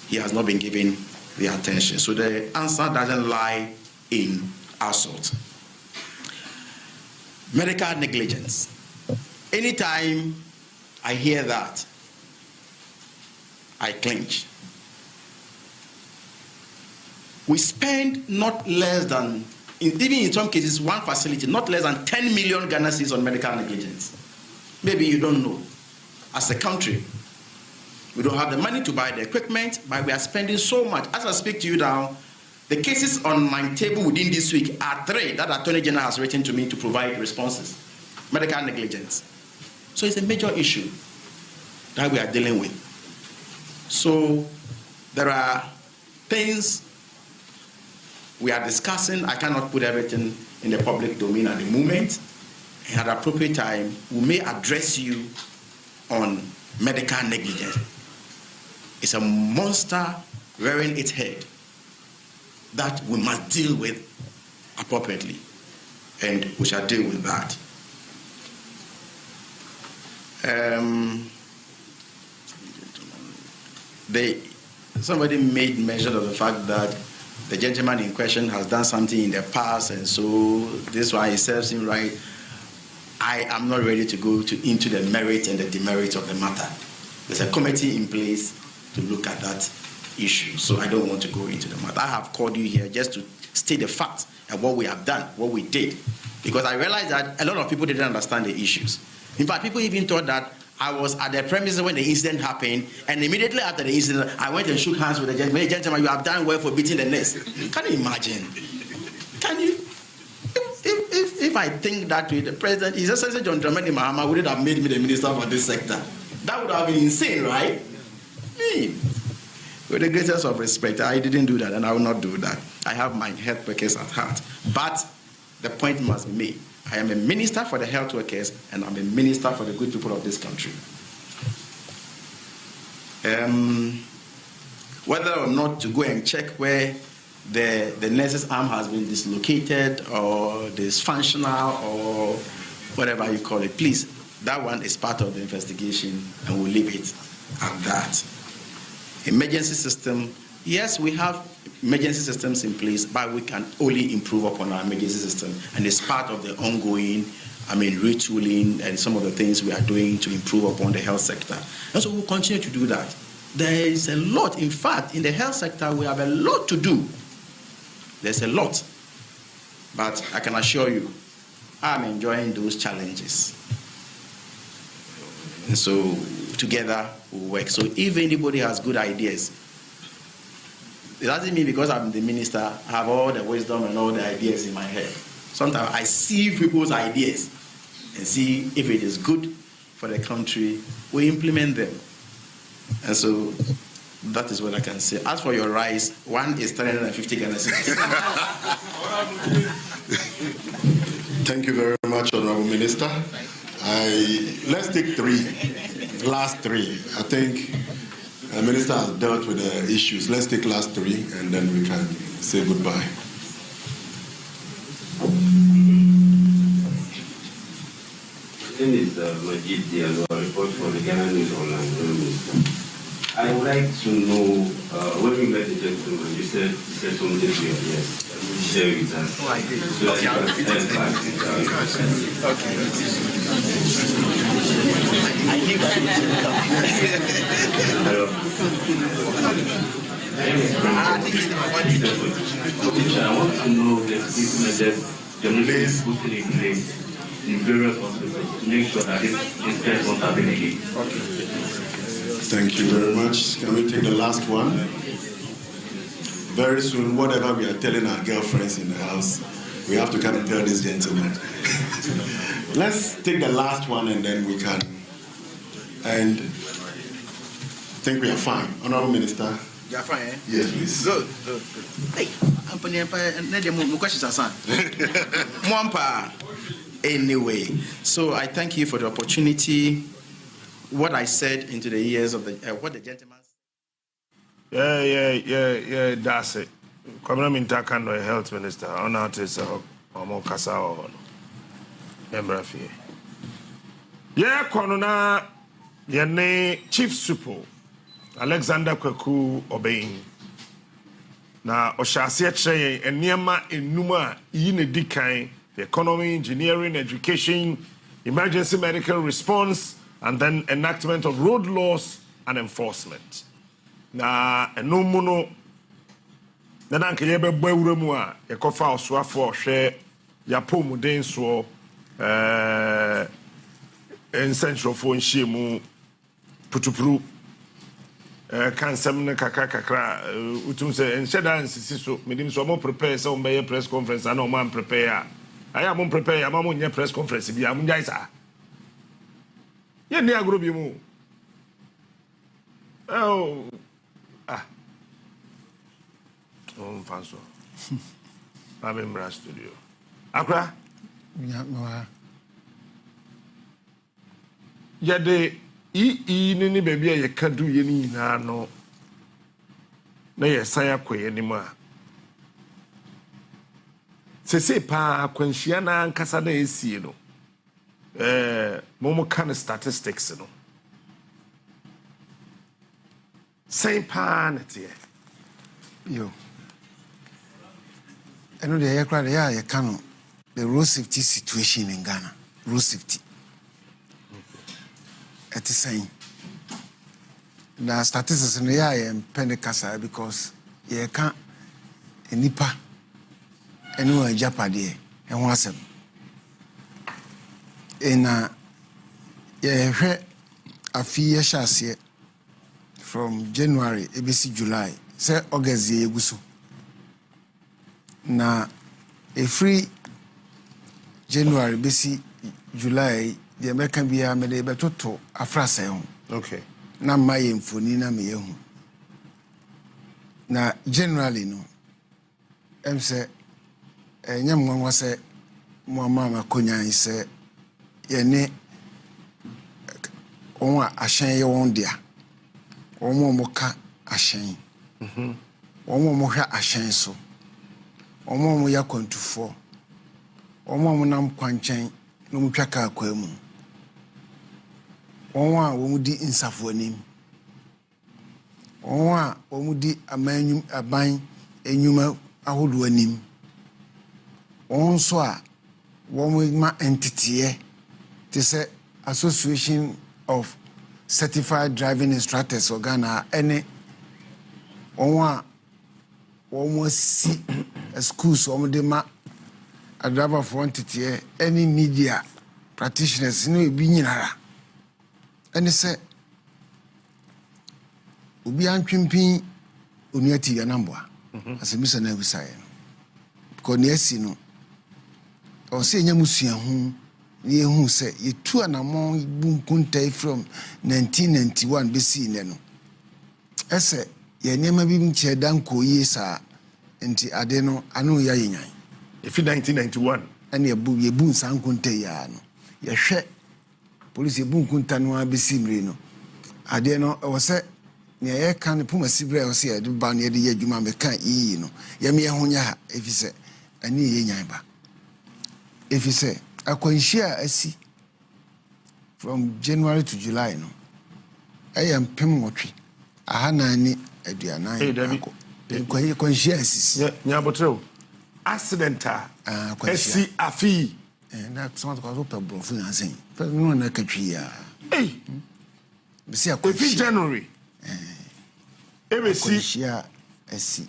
he has not been given the attention. So the answer doesn't lie in assault. Medical negligence. Anytime I hear that, I clinch. We spend not less than, even in some cases, one facility, not less than 10 million Ghana cedis on medical negligence. Maybe you don't know. As a country, we don't have the money to buy the equipment, but we are spending so much. As I speak to you now, the cases on my table within this week are 3 that Attorney General has written to me to provide responses. Medical negligence. So it's a major issue that we are dealing with. So there are things we are discussing. I cannot put everything in the public domain at the moment. And at the appropriate time, we may address you on medical negligence. It's a monster rearing its head that we must deal with appropriately. And we shall deal with that. Somebody made mention of the fact that the gentleman in question has done something in the past, and so this one it serves him right. I am not ready to go into the merit and the demerit of the matter. There's a committee in place to look at that issue, so I don't want to go into the matter. I have called you here just to state the fact and what we have done, what we did, because I realized that a lot of people didn't understand the issues. In fact, people even thought that I was at the premises when the incident happened, and immediately after the incident, I went and shook hands with the gentleman. Hey, gentleman, you have done well for beating the nest. Can you imagine? Can you? If I think that way, the president, His Excellency John Dramani Mahama wouldn't have made me the minister for this sector. That would have been insane, right? With the greatest of respect, I didn't do that, and I will not do that. I have my health workers at heart. But the point must be made. I am a minister for the health workers, and I'm a minister for the good people of this country. Whether or not to go and check where the nurse's arm has been dislocated or dysfunctional or whatever you call it, please, that one is part of the investigation, and we'll leave it at that. Emergency system, yes, we have emergency systems in place, but we can only improve upon our emergency system, and it's part of the ongoing, retooling and some of the things we are doing to improve upon the health sector. And so we'll continue to do that. There is a lot, in fact, in the health sector, we have a lot to do. There's a lot, but I can assure you, I'm enjoying those challenges. And so together we'll work. So if anybody has good ideas, it doesn't mean because I'm the minister, I have all the wisdom and all the ideas in my head. Sometimes I see people's ideas and see if it is good for the country, we implement them. And so that is what I can say. As for your rice, one is 350 Ghana cedis.
Thank you very much, Honorable Minister. Let's take last three. I think the Minister has dealt with the issues. Let's take last three, and then we can say goodbye.
My name is Majid Diallo, I report for the Ghana News Online. I would like to know, when you met the gentleman, you said something to you, yes. Share with us. Oh, I did. So okay. I think that I want to know the measures the police put in place in various hospitals to make sure that this incident won't happen again. Okay.
Thank you very much. Can we take the last one? Very soon, whatever we are telling our girlfriends in the house, we have to come and tell this gentleman. Let's take the last one, and then we can. And I think we are fine. Honorable Minister.
You are fine, eh?
Yes, please.
Good. Hey, anyway, so I thank you for the opportunity. What I said into the ears of what the gentleman said.
Yeah, that's it. Coming up in Takando, health minister, on out is Omo Kasao. Embrafi. Yeah, Konona, Yane Chief Supo, Alexander Kweku Obein. Na Oshasi Che and Niama in Numa, Yine Dikai, the economy, engineering, education, emergency medical response, and then enactment of road laws and enforcement. Na enomuno na nanke yebe bwawura mu a yekofa osoafo hwe yapomu den so ensentrofo nhyiemu putupuru kansem ne kakra utum se enhyeda nsisi so medim so mo prepare se ombe press conference ana o man prepare aya mo prepare ya mo nye press conference bi am njai sa ye ni agro bi mu Fanso. I'm in my studio. Akra? Yeah, the nini baby, you can't do any no. Na ye saya kwe anymore. Se pa kwenshia nkasa na esi no. Momo kind of statistics no. Same pan it.
Yo. know the aircraft, yeah, you can. The road safety situation in Ghana, road safety. It is saying. The statistics in the area and Pendekasa because you can't nipa anywhere Japadi and was in a few years from January, ABC July, say August ye gusu. Na a free January, ABC July, the American Bia made a better to a phrase.
Okay.
Na my mfoni na me hu na generally no em say nyam nwanwa say mo mama konyan say ye ne onwa ahyen ye won dia onwo mo ka ahyen onwo mo hwa ahyen so onwo mo ya kwantufo onwo mo nam kwanchan no mo twa ka akwa mu onwa wo di insafo anim onwa wo di amanyum aban enyuma ahodo anim onso a wo ma entity te say Association of Certified Driving Instructors of Ghana any onwa wo si schools wo de ma a driver for entity any media practitioners no bi nyinara. And say, Ubi antwimpin unuati ya nambwa. As a miss and every side. Because Niesino, or say Yamusia who say, you two and among boom kunte from 1991 BC Neno. I say, ye never been chair danko yes, and the Adeno, I know Yayin.
If in 1991,
and your boon san kunte yano. Your share. Police boom kuntanwa besimre no ade no wo se ne ye kan puma sibre wo se ade ba ne de ye adwuma me kan yi no ye me honya ha efise ani ye nyan ba efise akwanhia asi from January to July no ayam pem wotwe aha na ni aduanan ako akwanhia asi
nya botreo accident asi afi
na someone called Dr. Brofin and saying, no, na katria.
Hey, if January,
ABC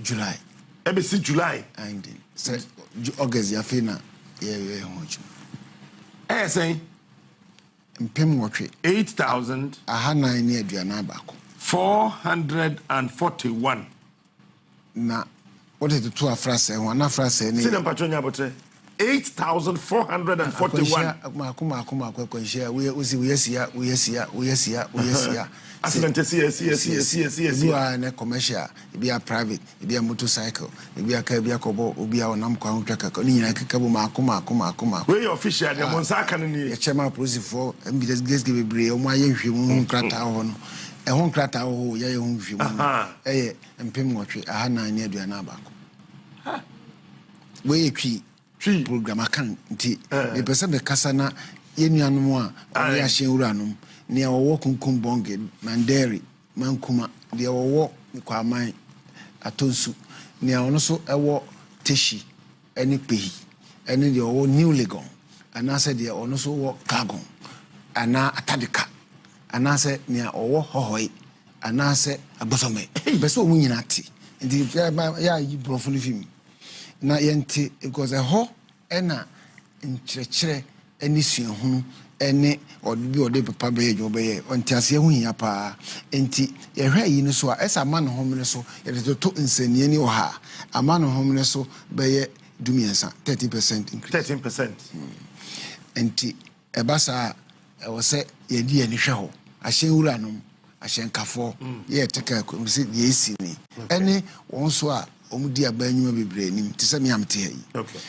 July,
ABC July,
and August Yafina, yeah,
I say,
Pim Watry
8,000
near Dianabako
441.
Now, what is the two phrase and one phrase? Sit
in Patronia, but 8,441. Accident, yes.
You are in a commercial, be a private, be a motorcycle, be a car, be a cobo, be a namco tracker, Makuma.
Where your official, the Monsacan,
a chairman process for, and be just give a bray, my young crater on a home crater, oh, young and Pim Watry, a hand near Dianabaco. Where you key. Program account the person the Casana Yenuanua, Ayashin Uranum, near walking Kumbonge, Manderi, Mankuma, the walk Kwamai, Atonsu, near also a walk Tishi, any pay, any the old new legon, and I said the also walk Cargon, and now Atadika, and I said near or Hohoi, and I said a bosome, Beso Winati, and the you brought him. Na yenti because a ho ena nkyerɛkyerɛ ani suahunu ene ɔde bi ɔde papa bɛyɛ dwo bɛyɛ ɔntiase hu hia pa enti yɛhwɛ yi no so a ɛsa ma no hom ne so yɛde to nsanie ni ɔha ama no hom ne so bɛyɛ dumiɛnsa 30% increase
13%.
Enti ɛbasa ɛwɔ sɛ yɛdi ani hwɛ hɔ ahyɛn wura nom ahyɛn kafo yɛ teka ko sɛ yɛsi ni ene wɔn so a omudi abanyuma bebre nim te se me amte yi
okay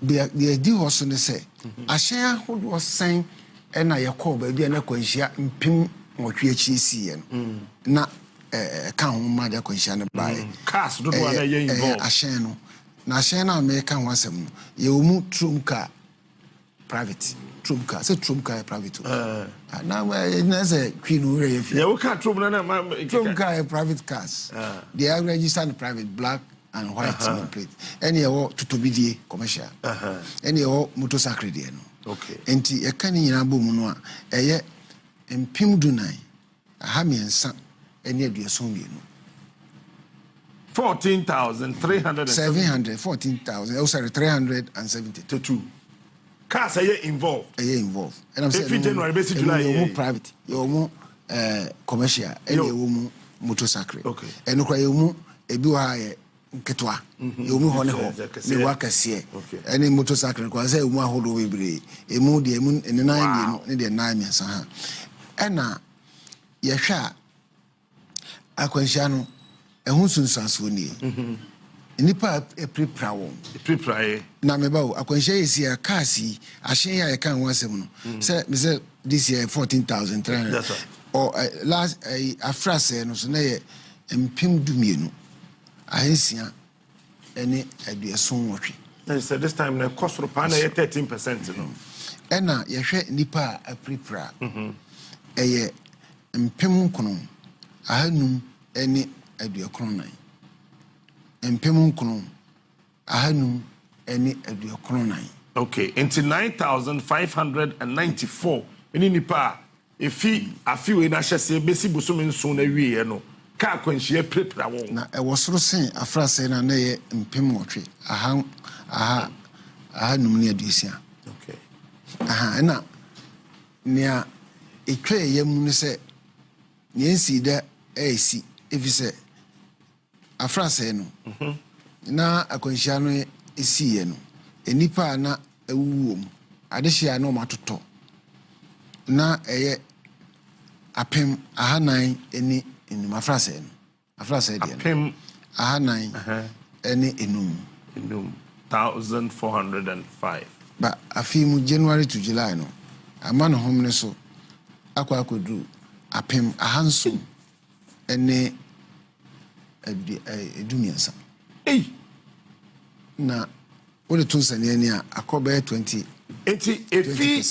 the di ho so ne se ahyen ahodo sen na yakɔ ba bia na kwanhia mpim nwɔtwe achi si ye no na ka ho ma da kwanhia ne bae
cars do na ye involve
ahyen no na ahyen na me ka ho asɛm no ye omu trum car private trum car say trum car private na na say queen no re
ye wo ka trum na
trum car private cars they are registered private black and white number plate. Any tutubidie commercial. Any motorcycle no.
Okay.
Enti e kan nyina bom no a eye empim dunai ahamiensa ene aduason mienu
14,300
714,000 sorry 372
cars are involved.
And I'm saying
January basically July
private you commercial and you motorcycle.
Okay.
And you ebi wa nketwa yomu hone ho me wakase ene motorcycle kwa say emu ahodo bebre emu de emu ne nan de ne de nan miensa ha ena ye hwa akwanhia no ehun sunsuaso ni nipa prepare won
prepare
na me ba akwanhia yesi ya kasi ahyen ya kan wasem no say me say this year 14,300
that's right
or last afrase no so na ye empim dumienu ahensia ene aduason wotwe
they said this time na cost ro pa na 13% no
ena ye hwe nipa apripra eye mpem nkono ahanum ene aduakronan mpem nkono ahanum ene aduakronan
okay into 9,594 eni nipa efi afi we na hyese besi busum nso na wie no ka kwanhie prepra won
na e wosoro sen afrase na ye mpem wotwe ahanum ne aduasia
okay
ena nia etwe yam ne se nyensi da esi efise afrase no na akwanhia no esi ye no enipa na ewuwom adehia na omatoto na eye apem ahanan eni enum afrase no afrase de
apem
ahanan eni enum
1,405
ba afimu January to July no ama no hom ne so akwakodu apem ahanso ene edumiansa na wole to sane ani akobe 20
enti efi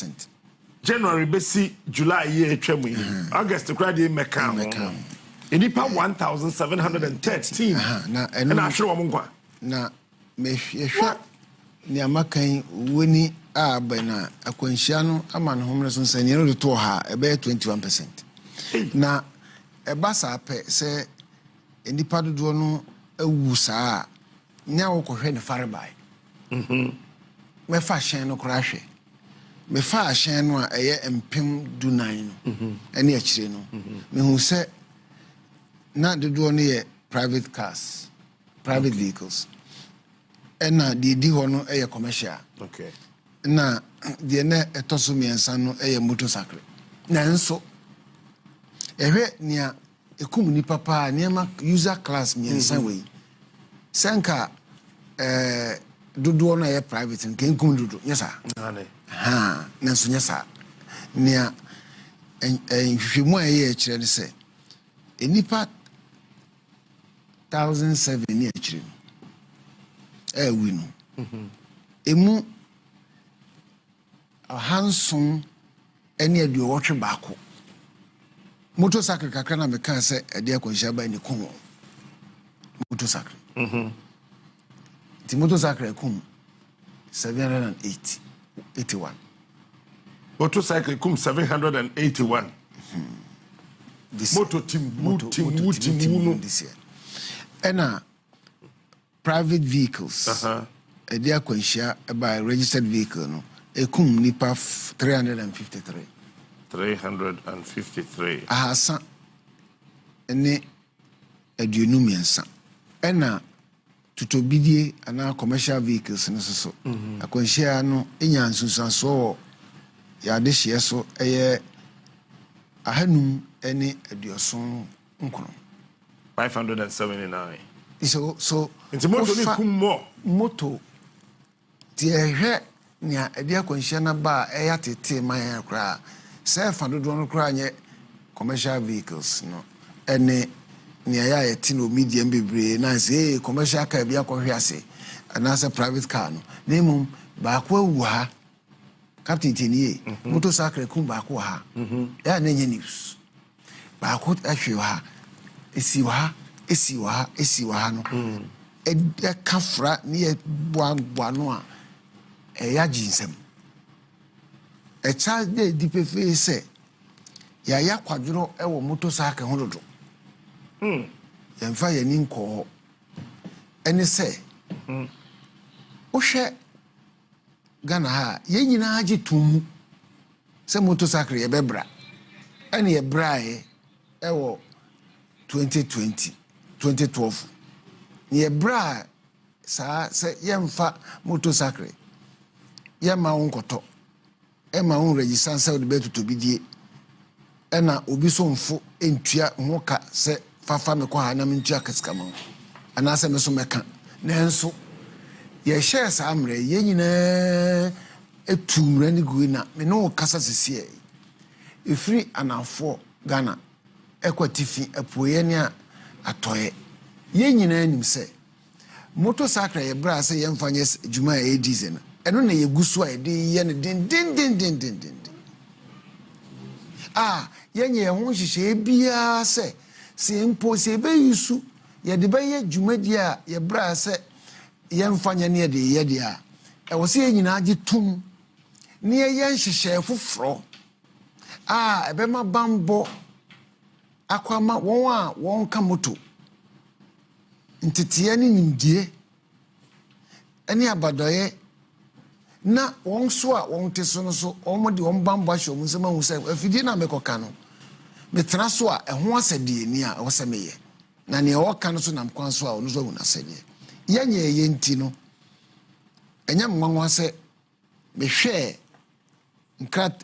January besi July ye twemu yi August krade meka ho enipa 1,713
na
ahwere wo nkwa
na mehwehwa ni amakan woni abana akwanhia no ama no hom so sane no to ha ebe 21% na ebasa pe se enipa dodo no awu saa nya wo kohwe ne farebai me fa hyen no kora hwe me fa hyen no a eye empem dunan no ene akire no me hu se na dodo no ye private cars private vehicles ena di ho no eye commercial
okay
na de na etoso miensa no eye motorcycle na nso ehwe nia ekum ni papa niema user class miensa we sanka dodo no eye private nken kum dodo nyesa ha na nso nyesa nia hwehwemu eye akire ne se enipa 1,007 ni akire we no emu hanson ene aduo wotwe baako motorcycle kakra na meka se ade akwanhia ba ni kon motorcycle ti motorcycle kum 781
motorcycle kum 781 motor team
this year ena private vehicles ade akwanhia by registered vehicle no ekum nipa 353 ahasa ene aduonumiensa ena tutobidie ana commercial vehicles no so akwanhia no enya nsunsanso ya de hye so eye ahanum ene aduoson nkron
579
so
into motor ni kum mo
moto ti ehwe nia ade akwanhia na ba eya tete man kra sefa dodo no kra nye commercial vehicles no ene nia ya yeti no medium bebre na say commercial car bia kohwe ase na say private car no nemum ba kwa wu ha captain teniye motorcycle kum ba kwa ha ya na nye news ba kwa ahwe ha esi wa ha no kafra ne boano a eya jinsem e charge de dipefe se ya kwadworo e wo motorcycle ho dodo yemfa yani nko ene se wo hwe Ghana ha ye nyina agi tumu se motorcycle ye bebra ene ye brae e wo 2012 ye bra sa se yemfa motorcycle ye ma wonkoto e ma won register se wo de betuto bidie ena obi so mfo entua ho ka se fafa me ko ha na me ntua kasika ma ana se me so meka nanso ye share sa amre ye nyina etumra ni guina me no kasa sesie efiri anafo Ghana ekwatifi apoye ne atoye ye nyina anim se motorcycle ye bra se ye mfanye juma e diesel eno na ye gusu a de ye ne din yenye ho hihye bia se mpo se be yusu ye de be ye dwumadi a ye bra se ye mfanya ne de ye de a e wo se nyina agi tum ne ye hihye foforo ebe ma bambo akwama won a won ka moto ntete ne nimdie ene abadoye na won so a won teso no so omode won bambo ahye omu nsema hu se afidi na mekoka no metra so a eho asede ni a wo se meye na ne wo ka no so nam kwan so a ono so hu na sede yenye ye nti no enya mwanwa se mehwe nkrat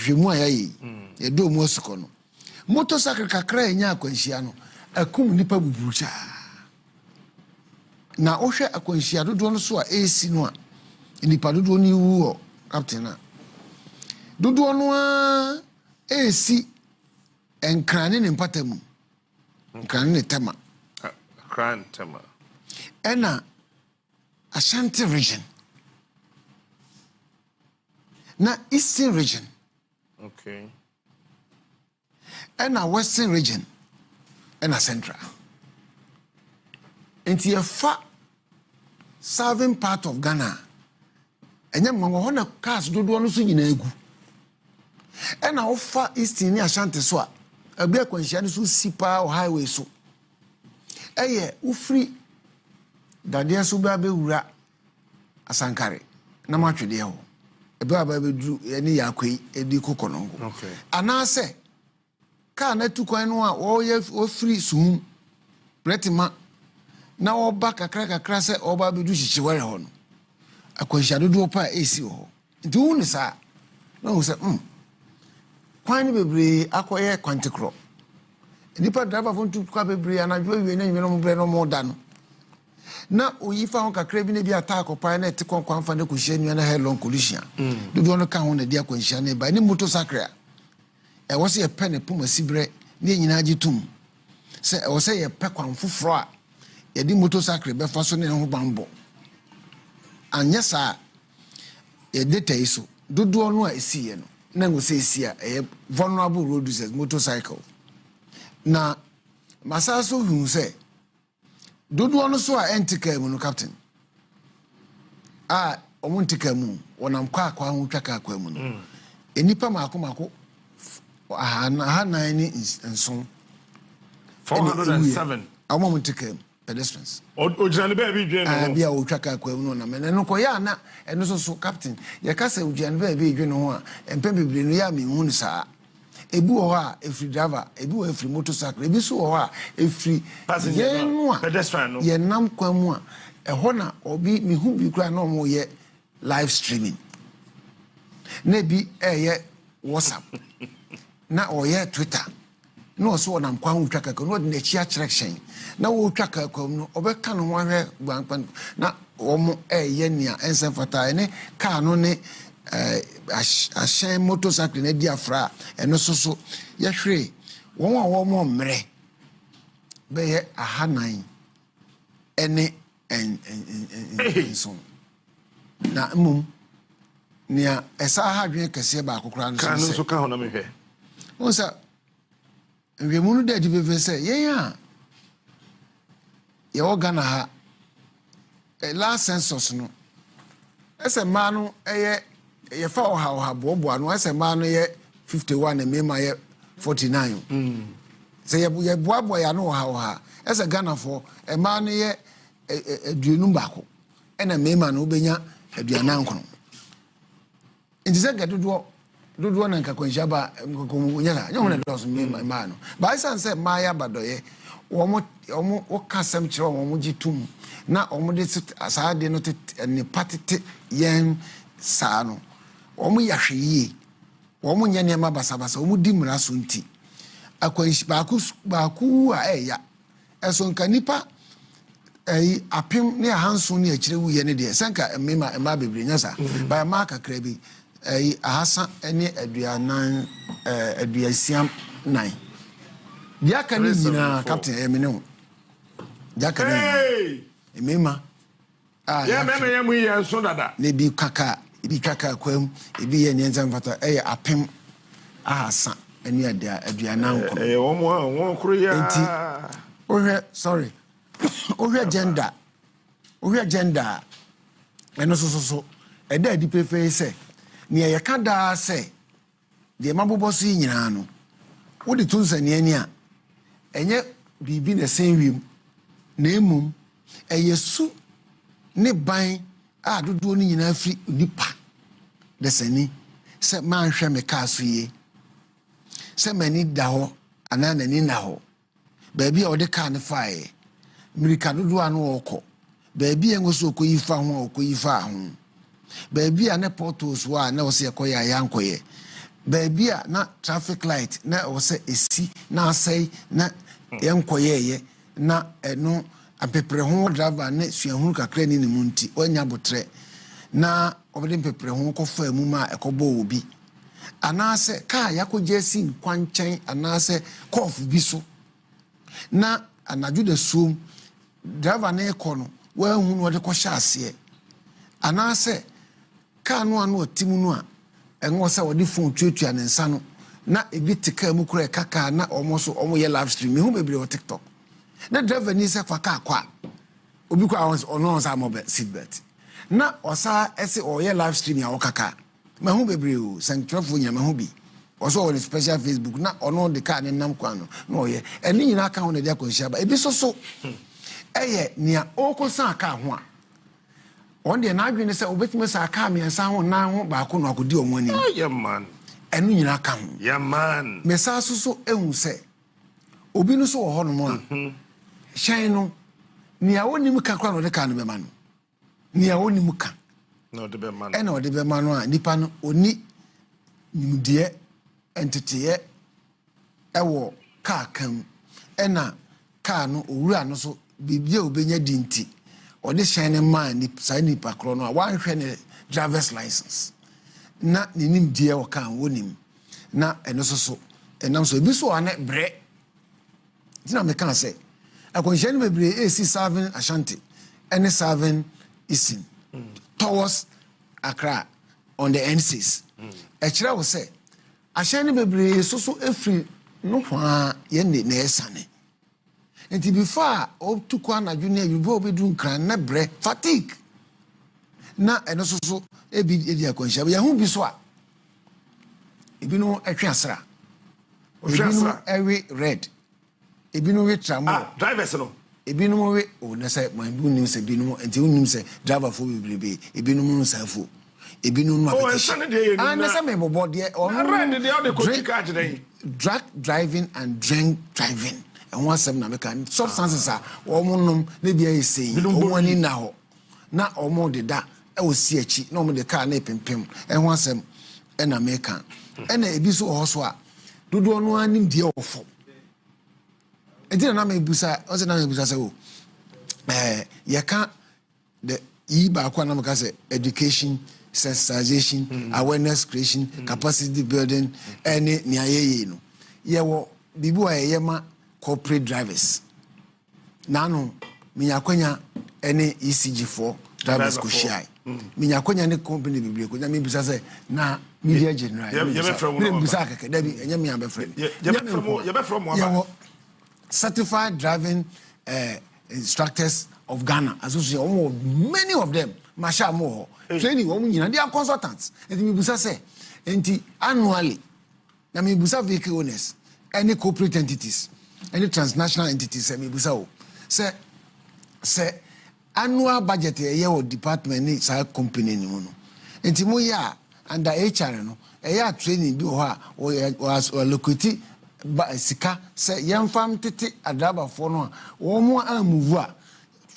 hwemu ayayi ye do mu osuko no motorcycle kakra enya akwanhia no akum nipa bubucha na ohwe akwanhia dodo no so a esi no a nipa dodo ni wu o captain na dodo no a esi enkrane ne mpatamu enkrane ne tema
Kran tema
ena Ashanti region na Eastern region
okay
ena Western region ena Central enti fa southern part of Ghana enya mwango hona cars dodo no so nyina egu ena ofa Eastern ni Ashanti so a abia kwanhia no so sipa o highway so eye ufri dade so ba be wura Asankare na matwede ho ebe aba be duru ene yakwei edi kokonongo
okay
anase ka na tukwan no a wo ye ofri sum pretima na oba kakra se oba be du hihyiware ho no akwanhia dodo pa esi ho nti hu ni sa na hu se kwan ni bebre akoye kwantekro nipa driver fon tu kwa bebre anadwo wie na nwene mo bre no mo da no na oyifa ho kakra bi na bi attack pa na etikon kwan fa na kuhye nwa na helon collision dodo no ka ho na dia kwanhia na ba ni motorcycle e wo se ye pe ne puma sibre ne nyina agitum se e wo se ye pe kwan foforo a ye di motorcycle be fa so ne ho bambo anya sa ye data iso dodo no a esi ye no na ngo se esi a vulnerable road users motorcycle na masaso hu se dodo no so a entika mu no captain omuntika mu wonam kwa ho twaka akwa mu no enipa mako aha na ni nson
407
omuntika pedestrians
ojana be bi dwe no
bia o twaka akwa mu no na me no koya na eno so captain ye ka se ojana be bi dwe no ho a empem bebre no ya me hu ni saa ebi wo ha efri driver ebi wo efri motorcycle ebi so wo ha efri
passenger pedestrian no
ye nam kwa mu a eho na obi me hu bi kura na mo ye live streaming na bi ye WhatsApp na o ye Twitter na so nam kwa hu twaka no de na chi attraction na wo twaka kwa mu no obeka no ho hwe gbanpan na wo mo ye nia ensen fata ne car no ne a motorcycle na diafra eno so ye hwe won a wo mo mre be ye ahanan ene so na nia esa hadwen kese ba akokora no
so ka ho na me hwe
onsa nwemunu de di bebe se ye ya ye organa ha last census no ese ma no ye fa oha bobo no ese ma no ye 51 and mema ye 49 say ye boabo ya no oha ese Ghana for e ma no ye aduonu baako ena mema no obenya aduanan kono nti se gadodo na nka kwanhia ba nkomunyala nya hona dos mema ma no ba isan se ma ya badoye omo okasem kire omo gitum na omo de asaade no ne patete yen saa no omo yahweye omo nya ne ma basabasa omo di mra so nti akwanhia baaku a eya eso nka nipa apim ne hanso ne akire wuye ne de senka mema bebre nya sa ba ma kakra bi ahasa ene aduanan aduasiam nan diaka ni nyina captain emene diaka ni emema
ya mema ya mu ye nso dada
ne bi kaka kwam ebi ye nyenza mfata apim ahasa ene aduanan ko
wo kro ya
enti ohwe sorry ohwe gender eno so eda di pefe se ne ye kada se de mabobo so nyina no wo de tunsa ne ani a enye bibi na senwim na emum eyesu ne ban a dodo ni nyina afri nipa de sani se man hwe me ka so ye se mani da ho ana nani na ho baabi a ode ka ne fae mirika dodo anu okọ baabi enwo so okoyifa ho okoyifa ho baabi a ne portals wa na wo se ekoya yankoye baabi a na traffic light na wo se esi na asai na yankoye na eno apepre ho driver ne suahunu kakra ni ne munti onya botre na obede pepre ho kofa mu ma ekobo obi anase ka yakoje si nkwanchen anase kof bi so na anaju de sum driver na ekono wa hunu ode ko hyase anase ka no anu otimu no a enwo se wode phone tuatua ne nsa no na ebi tika mu kura kaka na omo ye live stream me hu bebre o TikTok na driver ni se kwa obi kwa ono sa mo be seat belt na osa ese o ye live stream ya okaka me hu bebre o sankrofo nya me hu bi oso on special Facebook na ono de ka ne nam kwa no na oye eni nyina ka ho na dia kwanhia ba ebi so eye nia okosa aka ho a on de na adwene se obetime sa aka miensa ho na ho ba ko no akodi omani
yeah man
enu nyina ka ho
yeah man
mesa so ehu se obi no so wo ho no mo a hyen no nia woni mu kakra no de ka no be ma no nia woni mu ka
no de be man
ena ode be ma no a nipa no oni nimdie entete ewo ka kan ena ka no owura no so bibia obenya dinti ode hyen man ni sai nipa kro no a wan hwe ne driver's license na ninim die wo kan wonim na eno so enam so ebi so ane bre dina me kan say akonhye ne bebre AC serving Ashanti any serving Isin towards Accra on the N6 ekira wo say ahye ne bebre so efri no hwa ye ne na esane enti before o tuko anadwo ne yubo obedu nkran na bre fatigue na eno so ebi edi akonhye ya hu bi so a ebi no atwe asra ebi no ewe red ebi no we tramo
drivers no
ebi no we o na say man bi unim se ebi no enti unim se driver fo bebrebe ebi no mu sa fo ebi no no application and na say me bobo de
on red de o de ko tika agire
drug driving and drink driving and one seven na make substances are omonum na bia yesei omoni na ho na omo de da e o si achi na omo de car na pempem e ho asem e na make e na ebi so ho so a dodo no anim de ofo e di na me busa o se na me busa se o ye ka the yi ba kwa na me ka say education sensitization awareness creation capacity building any ni ayeye no ye wo bibi wa ye ma corporate drivers nano minyakwanya ene ECG4 drivers ko shai minyakwanya ne company biblie ko na me bisa say na media general
ye be from
me bisa keke da bi enya me be friend
ye be from
certified driving instructors of Ghana association many of them masha mo training they are consultants and me busa say annually na me busa vehicle owners any corporate entities any transnational entities me busa o say annual budget a year department ni sa company ni mo no enti mo ya under HR no training bi was locate sika say yam fam tete adaba for no wo mo amuvu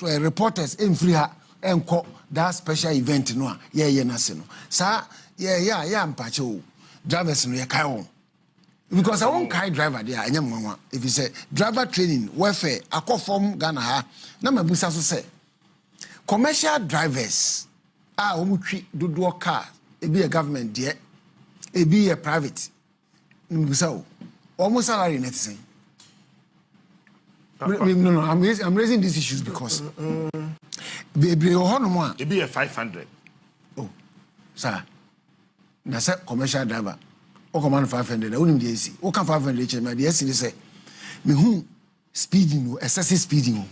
a reporters in free ha enko that special event no ye na se no sa mpache o drivers no ye kai won because I won't kai driver there anya mwanwa if you say driver training welfare akofom Ghana ha na mabusa so say commercial drivers omutwi dodo car e be a government there e be a private mabusa o almost salary net say no, I'm raising these issues because it
be a 500.
Oh, sir. That's a commercial driver. O command 500. I wouldn't be easy. O can 500. My dear, say me who speeding, excessive speeding.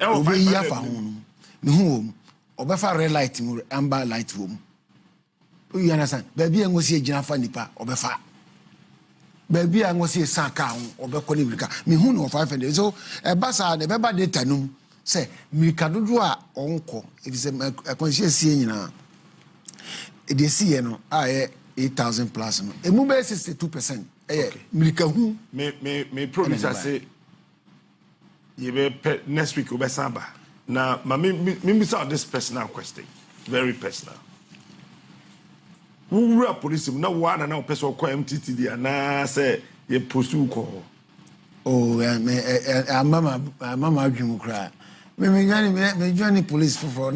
Over here for home. Me who obefa red light, amber light home. You understand? Baby, I'm going to see a jinafa nipa obefa. Baby, I'm going to see a sanka or Becolibra. Me who know 500. So a bassa, the Baba de Tanum say, me cadua uncle. If it's a conscious seeing now. It is seeing 8,000 plus. A move 62%. Milka who
may promise I say, you may next week over Samba. Now, me saw this personal question, very personal. Who are police? No one and no person call MTTD and say you pursue call.
Oh, Mama Jim cry. Me join police for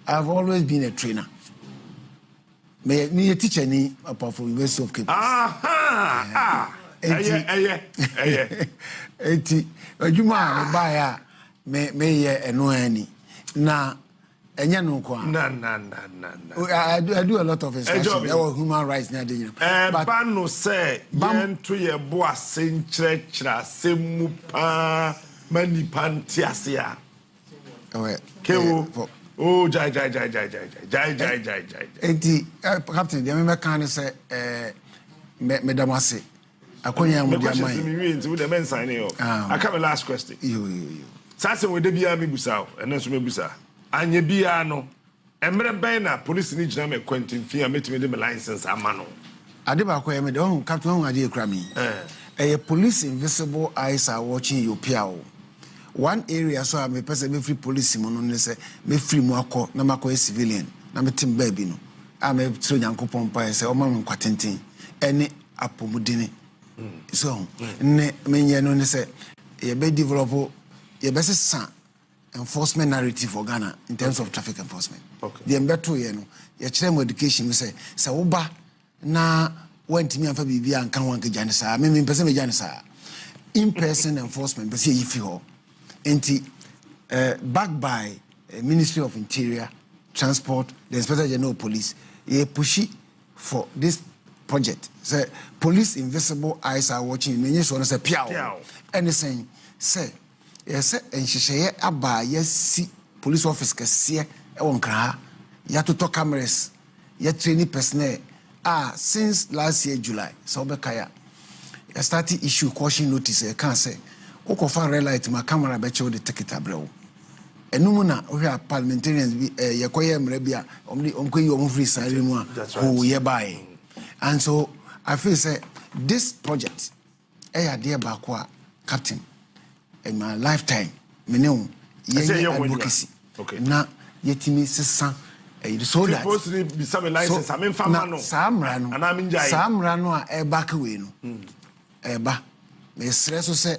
I've always been a trainer. Me a teacher ni apart from University of Cape. Eti adwuma ba ya me ye eno ani na enya no kwa I do a lot of instruction there was human rights na dey
but no say yen to ye bo asenkyerɛkyerɛ asemu pa mani pantiasia kewo oh jai
enti captain dey me kan say me damase akonya mu dia man
me nti we dey men sign you I come last question
yo
sase we dey bia me busa ene so me busa anya bia no emre ben na police ni gina me quentin fia metime de me license amano
ade ba ko ye me de captain hu ade ekra me police invisible eyes are watching you pia one area so me person me free police mo no say me free mu akọ na makọ civilian na me tim ba bi no me tro nyankopon pa say o ma me kwatenten ene apomudini so ne me nye no say ye be develop ye be say enforcement narrative for Ghana in terms of traffic enforcement. Okay. The embeto ye no ye kire mo education me say wo ba na wantimi amfa bibia anka ho anka jane saa me pese me jane saa in person enforcement pese ye fi ho enti backed by Ministry of Interior, Transport, the Inspector General of Police ye pushy for this project. Say police invisible eyes are watching me so say piao anything say yes and she aba yes police office kese e won kra ya to cameras ya training personnel since last year July so be kaya ya start issue caution notice e can say o ko fa red light ma camera be che o de ticket abrewo enum na o hwa parliamentarians bi ye koye mra bia omko yi om free sare mu a o ye bai and so I feel say this project ya dey ba ko a captain in my lifetime minimum ye advocacy na yetimi sesa so that
supposed to be some license I mean fama no
samra no a back way no eba me stress so say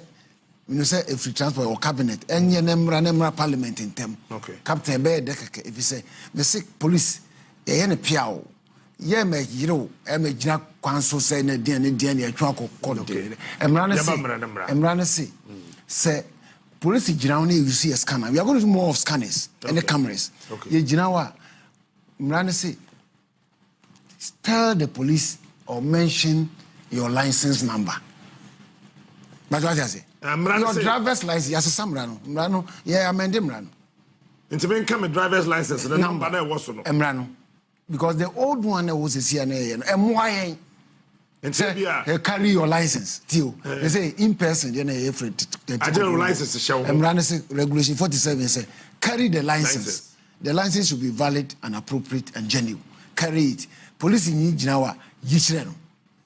you say if you transport or cabinet enye nemra parliament in tem captain be de keke if you say me sick police ye ne piao ye me yiro e me gina kwanso say na dia ya twa kokko de emra na say say police gina na you see a scanner we are going to do more of scanners and the cameras ye gina wa emra na say tell the police or mention your license number but what I say Your driver's license, yes, some rano. Yeah, I'm ending rano.
Into being come a driver's license, the number there was no.
Emrano. Because the old one was a CNA and why
and say,
carry your license till they say in person, then a friend.
I general license to show.
Emrano regulation 47 say carry the license. The license should be valid and appropriate and genuine. Carry it. Police in Jinawa, Yisreno,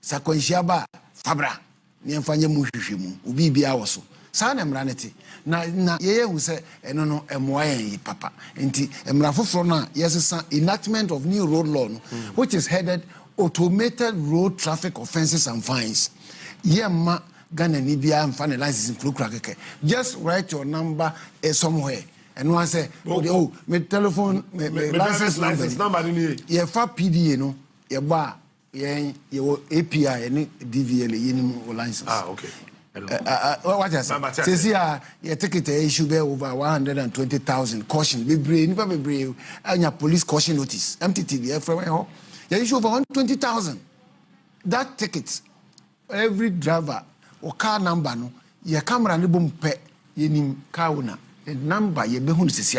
Sakonsiaba, Fabra, Niamfanya Mushimu, Ubi Biawaso. Sana mraneti na yeye who say no emwaye papa enti emrafo fro na yes enactment of new road law which is headed automated road traffic offenses and fines yemma Ghana ni bia mfa ne license krokra keke just write your number somewhere and one say oh me telephone me license number
ni
ye fa PDA no ye ba ye API any DVL ye license
okay.
What is it? Says here, your ticket issue be over 120,000 caution. Be brave, and your police caution notice. MTTV, everywhere. You issue over 120,000. That ticket, every driver or car number, no, your camera and the boom pet, you need car owner. The number you be who is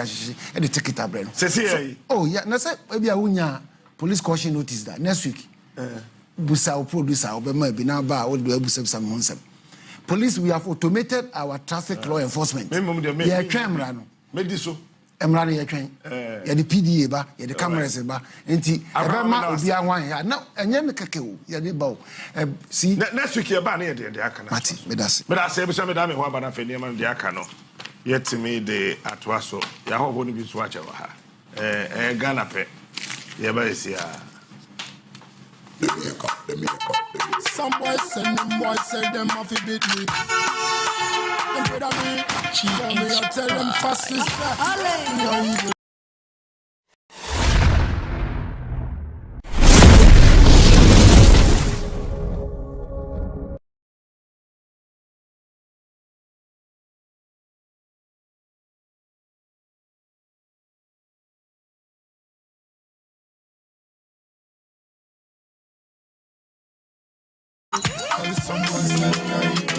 and the ticket are brand.
Says here,
oh yeah, na say maybe a police caution notice that next week. Busa producer, Obama be now bar, or do some months. Police, we have automated our traffic law enforcement. Yeah, camera no.
Mediso.
Emrani ya train. Ya the PDA ba, ya the cameras ba. Enti ebema obi anwan ya. Na enye me keke o. Ya de ba o. See.
Next week ya ba na de aka na.
Mati, medase.
Medase e me da me ho aba na fe ne ma de aka no. Yetimi de atwaso. Ya ho ni bi so acha wa ha. Ghana pe. Ya ba isia.
Some boys send them boys say them off it beat me. And brother me, tell me I tell them fast is that. Someone said